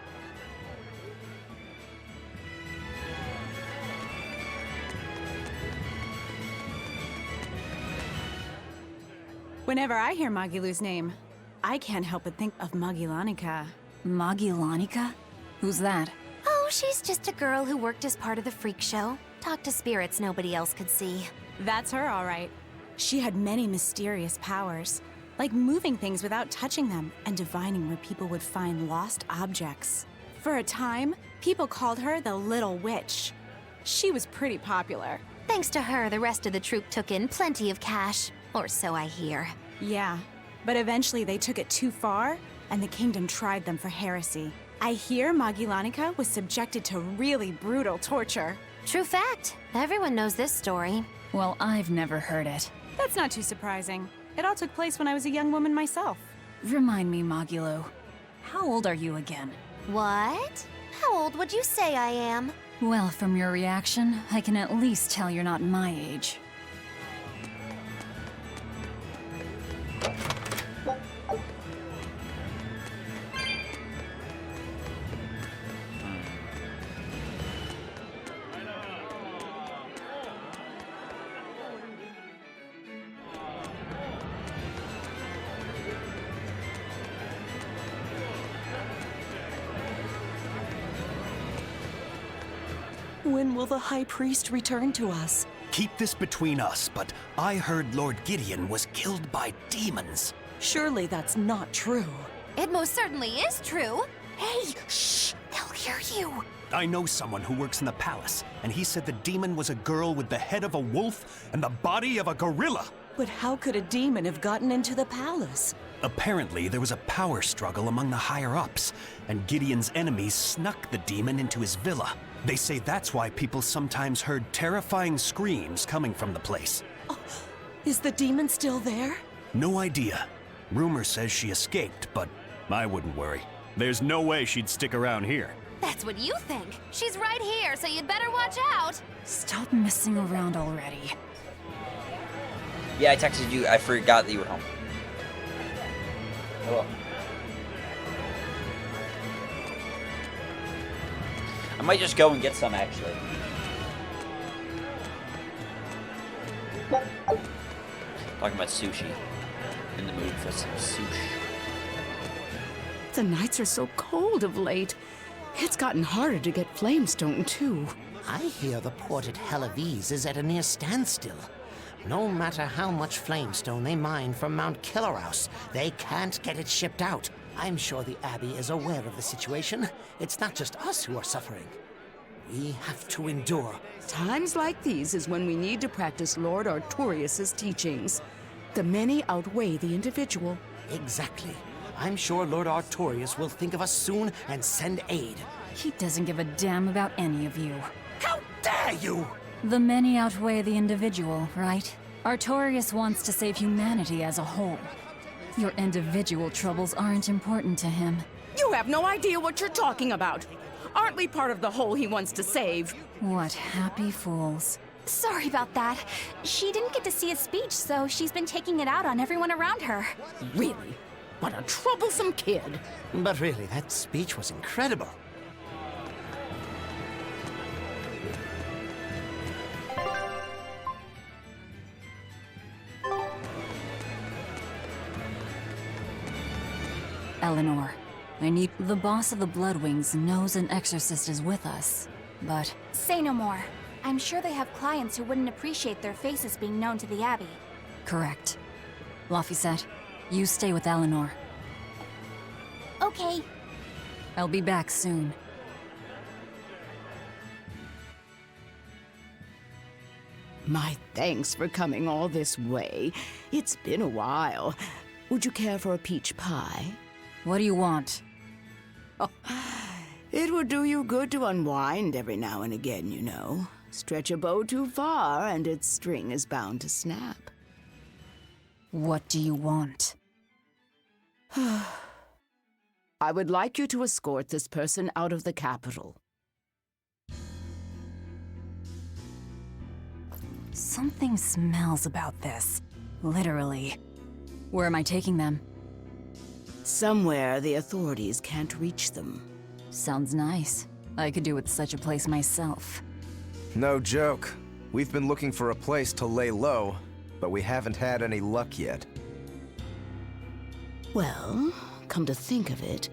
Whenever I hear Magilou's name, I can't help but think of Magilanica. Magilanica? Who's that? Oh, she's just a girl who worked as part of the freak show. Talked to spirits nobody else could see. That's her, all right. She had many mysterious powers, like moving things without touching them and divining where people would find lost objects. For a time, people called her the Little Witch. She was pretty popular. Thanks to her, the rest of the troupe took in plenty of cash. Or so I hear. Yeah, but eventually they took it too far, and the kingdom tried them for heresy. I hear Magilanica was subjected to really brutal torture. True fact. Everyone knows this story. Well, I've never heard it. That's not too surprising. It all took place when I was a young woman myself. Remind me, Magilou. How old are you again? What? How old would you say I am? Well, from your reaction, I can at least tell you're not my age. When will the High Priest return to us? Keep this between us, but I heard Lord Gideon was killed by demons. Surely that's not true. It most certainly is true. Hey, shh, they'll hear you. I know someone who works in the palace, and he said the demon was a girl with the head of a wolf and the body of a gorilla. But how could a demon have gotten into the palace? Apparently, there was a power struggle among the higher-ups, and Gideon's enemies snuck the demon into his villa. They say that's why people sometimes heard terrifying screams coming from the place. Oh, is the demon still there? No idea. Rumor says she escaped, but I wouldn't worry. There's no way she'd stick around here. That's what you think. She's right here, so you'd better watch out. Stop messing around already. Yeah, I texted you. I forgot that you were home. Hello. I might just go and get some, actually. Talking about sushi. In the mood for some sushi. The nights are so cold of late. It's gotten harder to get flamestone, too. I hear the port at Helavis is at a near standstill. No matter how much flamestone they mine from Mount Killerhouse, they can't get it shipped out. I'm sure the Abbey is aware of the situation. It's not just us who are suffering. We have to endure. Times like these is when we need to practice Lord Artorius' teachings. The many outweigh the individual. Exactly. I'm sure Lord Artorius will think of us soon and send aid. He doesn't give a damn about any of you. How dare you! The many outweigh the individual, right? Artorius wants to save humanity as a whole. Your individual troubles aren't important to him. You have no idea what you're talking about. Aren't we part of the whole he wants to save? What happy fools. Sorry about that. She didn't get to see his speech, so she's been taking it out on everyone around her. Really? What a troublesome kid. But really, that speech was incredible. Eleanor, I need... The boss of the Bloodwings knows an exorcist is with us, but... Say no more. I'm sure they have clients who wouldn't appreciate their faces being known to the Abbey. Correct. Laphicet, you stay with Eleanor. Okay. I'll be back soon. My thanks for coming all this way. It's been a while. Would you care for a peach pie? What do you want? Oh, it would do you good to unwind every now and again, you know. Stretch a bow too far, and its string is bound to snap. What do you want? I would like you to escort this person out of the capital. Something smells about this. Literally. Where am I taking them? Somewhere the authorities can't reach them. Sounds nice. I could do with such a place myself. No joke. We've been looking for a place to lay low, but we haven't had any luck yet. Well, come to think of it,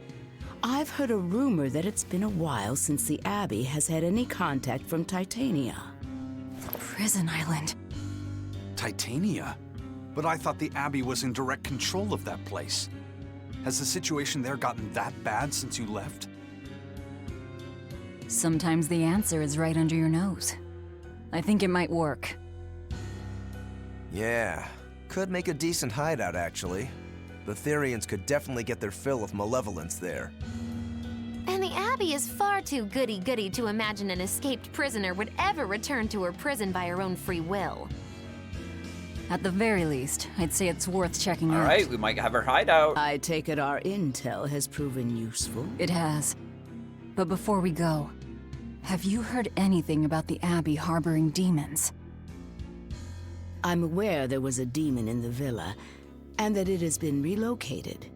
I've heard a rumor that it's been a while since the Abbey has had any contact from Titania. Prison Island. Titania? But I thought the Abbey was in direct control of that place. Has the situation there gotten that bad since you left? Sometimes the answer is right under your nose. I think it might work. Yeah, could make a decent hideout, actually. The Therions could definitely get their fill of malevolence there. And the Abbey is far too goody-goody to imagine an escaped prisoner would ever return to her prison by her own free will. At the very least, I'd say it's worth checking out. Alright, we might have her hideout. I take it our intel has proven useful. It has. But before we go, have you heard anything about the Abbey harboring demons? I'm aware there was a demon in the villa, and that it has been relocated.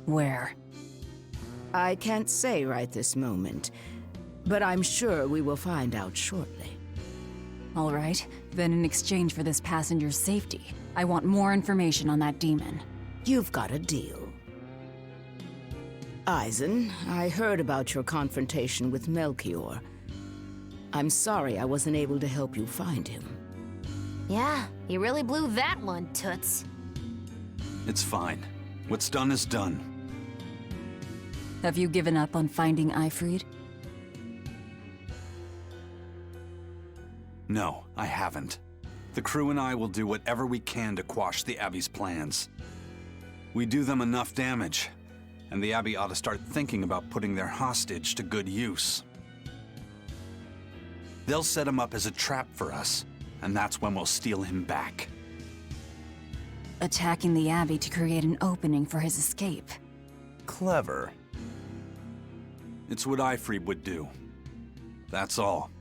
Where? I can't say right this moment, but I'm sure we will find out shortly. All right, then in exchange for this passenger's safety, I want more information on that demon. You've got a deal. Eisen, I heard about your confrontation with Melchior. I'm sorry I wasn't able to help you find him. Yeah, you really blew that one, Toots. It's fine. What's done is done. Have you given up on finding Eifried? No, I haven't. The crew and I will do whatever we can to quash the Abbey's plans. We do them enough damage, and the Abbey ought to start thinking about putting their hostage to good use. They'll set him up as a trap for us, and that's when we'll steal him back. Attacking the Abbey to create an opening for his escape. Clever. It's what Ifreeb would do. That's all.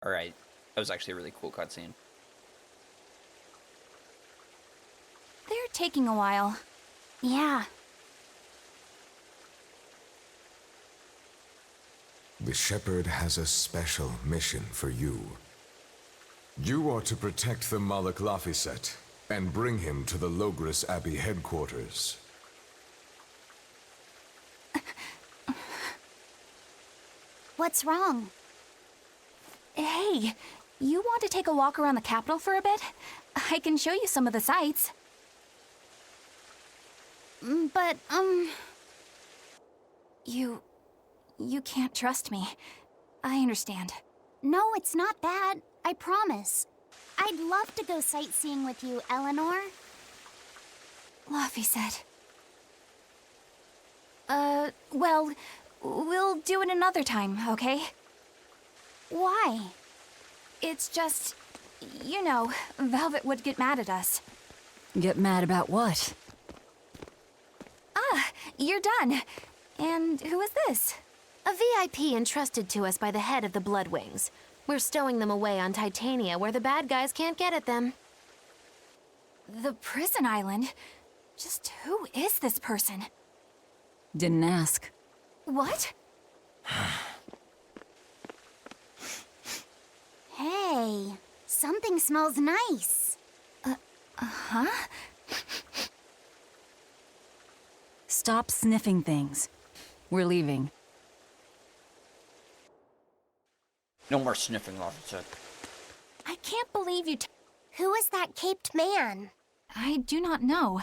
Alright. That was actually a really cool cutscene. They're taking a while. Yeah. The Shepherd has a special mission for you. You are to protect the Malak Laphicet and bring him to the Logres Abbey headquarters. What's wrong? Hey, you want to take a walk around the capital for a bit? I can show you some of the sights. But, You can't trust me. I understand. No, it's not that. I promise. I'd love to go sightseeing with you, Eleanor. Laphicet. Well, we'll do it another time, okay? Why? It's just, you know, Velvet would get mad at us. Get mad about what? Ah, you're done. And who is this? A VIP entrusted to us by the head of the Bloodwings. We're stowing them away on Titania where the bad guys can't get at them. The prison island? Just who is this person? Didn't ask. What? Hey, something smells nice. Huh? Stop sniffing things. We're leaving. No more sniffing, officer. I can't believe you Who is that caped man? I do not know,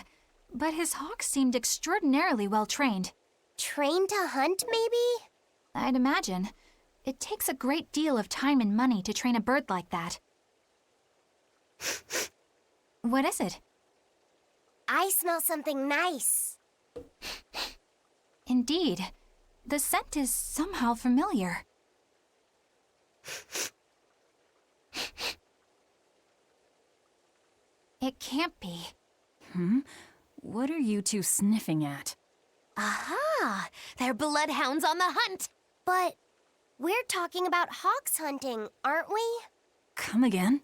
but his hawks seemed extraordinarily well trained. Trained to hunt, maybe? I'd imagine. It takes a great deal of time and money to train a bird like that. What is it? I smell something nice. Indeed. The scent is somehow familiar. It can't be. What are you two sniffing at? Aha! They're bloodhounds on the hunt! But we're talking about hawks hunting, aren't we? Come again?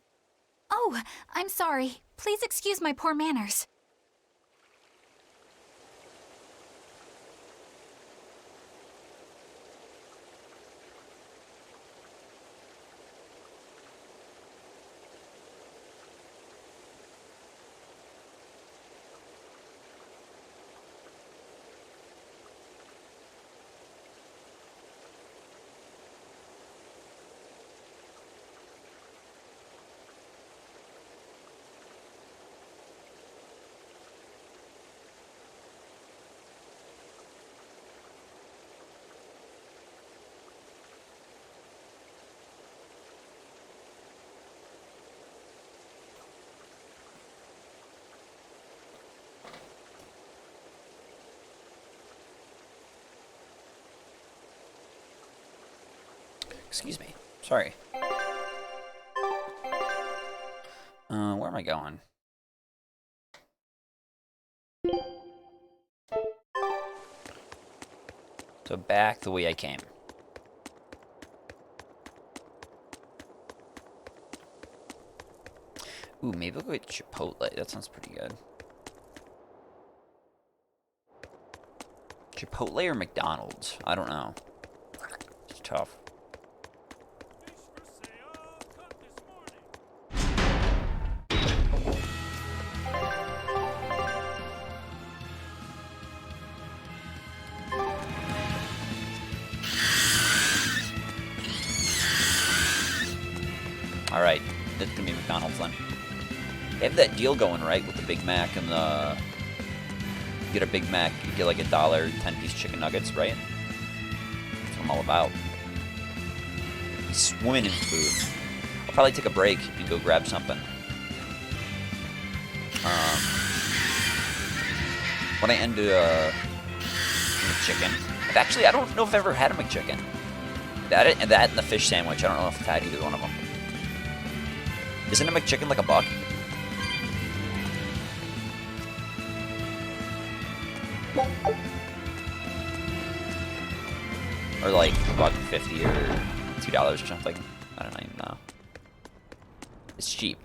Oh, I'm sorry. Please excuse my poor manners. Excuse me. Sorry. Where am I going? So back the way I came. Ooh, maybe we'll go get Chipotle. That sounds pretty good. Chipotle or McDonald's? I don't know. It's tough. Alright, that's gonna be McDonald's then. They have that deal going, right, with the Big Mac and the... You get a Big Mac, you get like $1, 10-piece chicken nuggets, right? That's what I'm all about. He's swimming in food. I'll probably take a break and go grab something. When I ended a McChicken. Actually, I don't know if I've ever had a McChicken. That and the fish sandwich. I don't know if I've had either one of them. Isn't a McChicken like $1? Or like $1.50 or $2 or something. I don't even know. It's cheap.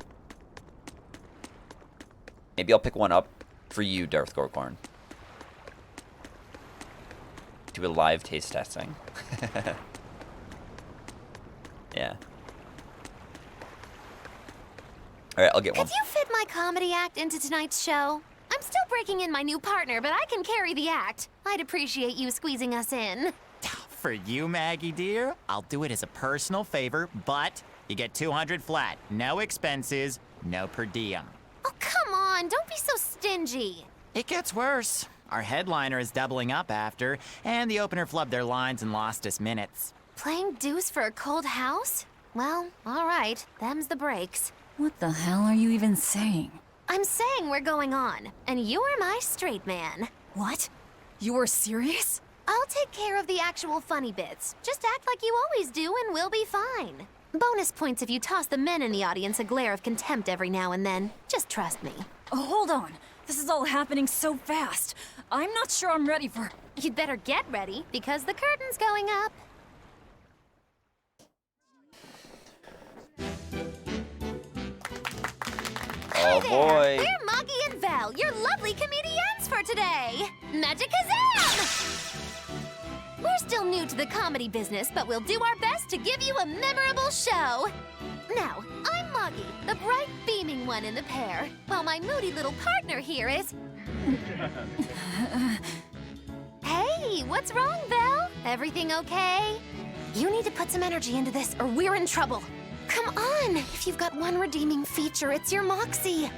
Maybe I'll pick one up for you, Darth Gorkorn. Do a live taste testing. Yeah. Alright, I'll get one. Could you fit my comedy act into tonight's show? I'm still breaking in my new partner, but I can carry the act. I'd appreciate you squeezing us in. For you, Maggie dear, I'll do it as a personal favor, but you get 200 flat. No expenses, no per diem. Oh, come on, don't be so stingy. It gets worse. Our headliner is doubling up after, and the opener flubbed their lines and lost us minutes. Playing deuce for a cold house? Well, all right, them's the breaks. What the hell are you even saying? I'm saying we're going on, and you are my straight man. What? You were serious? I'll take care of the actual funny bits. Just act like you always do and we'll be fine. Bonus points if you toss the men in the audience a glare of contempt every now and then. Just trust me. Oh, hold on. This is all happening so fast. I'm not sure I'm ready for... You'd better get ready, because the curtain's going up. Oh boy. They're Moggy and Val, your lovely comedians for today. Magicazam! We're still new to the comedy business, but we'll do our best to give you a memorable show. Now, I'm Moggy, the bright, beaming one in the pair, while my moody little partner here is... Hey, what's wrong, Val? Everything okay? You need to put some energy into this, or we're in trouble. Come on! If you've got one redeeming feature, it's your moxie.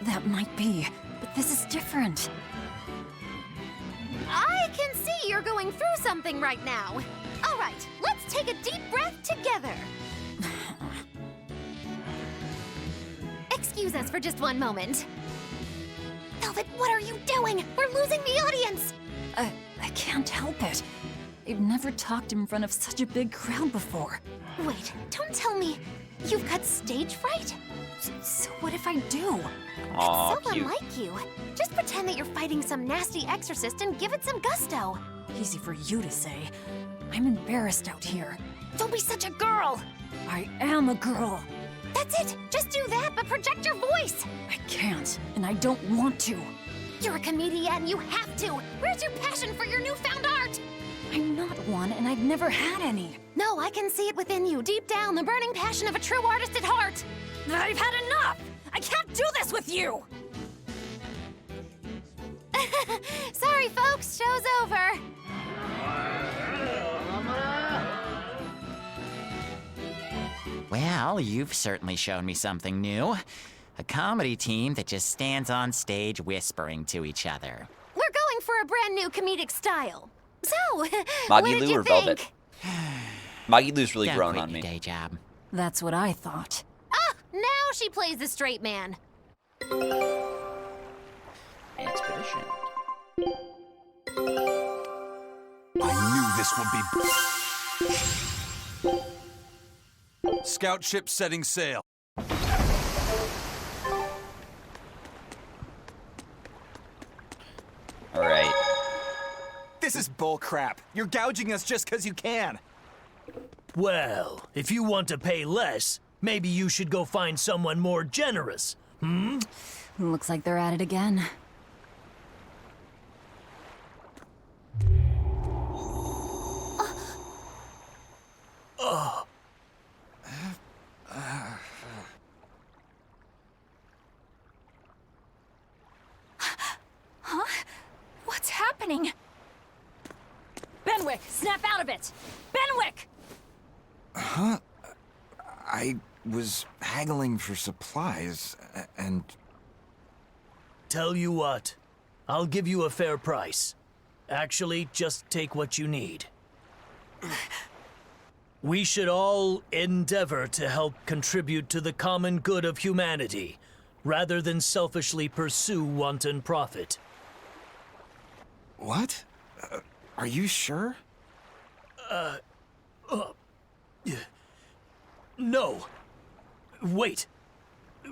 That might be, but this is different. I can see you're going through something right now. All right, let's take a deep breath together. Excuse us for just one moment. Velvet, what are you doing? We're losing the audience. I can't help it. I've never talked in front of such a big crowd before. Wait, don't tell me you've got stage fright? So what if I do? Aw, It's so cute. unlike you. Just pretend that you're fighting some nasty exorcist and give it some gusto. Easy for you to say. I'm embarrassed out here. Don't be such a girl. I am a girl. That's it. Just do that, but project your voice. I can't, and I don't want to. You're a comedian. You have to. Where's your passion for your newfound art? I'm not one, and I've never had any. No, I can see it within you, deep down, the burning passion of a true artist at heart. I've had enough! I can't do this with you! Sorry, folks. Show's over. Well, you've certainly shown me something new. A comedy team that just stands on stage whispering to each other. We're going for a brand new comedic style. So, what Moggy did Lou you or think? Velvet? Moggy Lou's really Don't grown quit on your me. day job. That's what I thought. Ah, now she plays the straight man. Expedition. I knew this would be... Scout ship setting sail. Alright. This is bullcrap. You're gouging us just because you can. Well, if you want to pay less, maybe you should go find someone more generous. Hmm? Looks like they're at it again. Huh? What's happening? Benwick, snap out of it! Benwick! Huh? I was haggling for supplies, and... Tell you what, I'll give you a fair price. Actually, just take what you need. We should all endeavor to help contribute to the common good of humanity, rather than selfishly pursue wanton profit. What? Are you sure? No. Wait.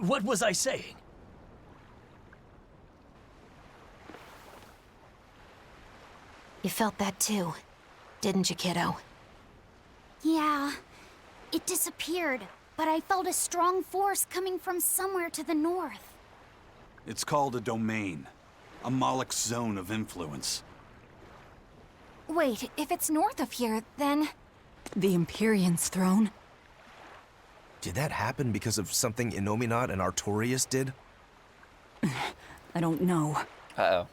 What was I saying? You felt that too, didn't you, kiddo? Yeah, it disappeared, but I felt a strong force coming from somewhere to the north. It's called a domain. A Moloch zone of influence. Wait, if it's north of here, then... The Empyrean's throne? Did that happen because of something Innominat and Artorias did? I don't know. Uh-oh.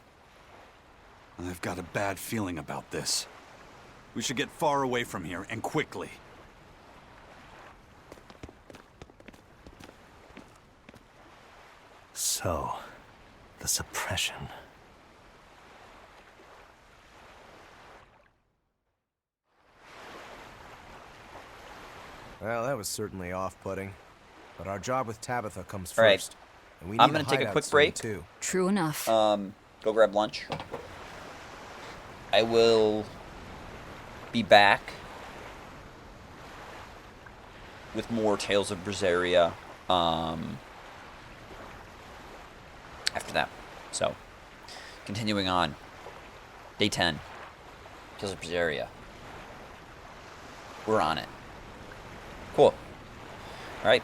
I've got a bad feeling about this. We should get far away from here, and quickly. So, the suppression. Well, that was certainly off-putting. But our job with Tabitha comes All right. first. And we I'm need gonna take a hideout quick soon, break. too. True enough. Go grab lunch. I will be back with more Tales of Berseria after that. So, continuing on. Day 10. Tales of Berseria. We're on it. Cool. Alright.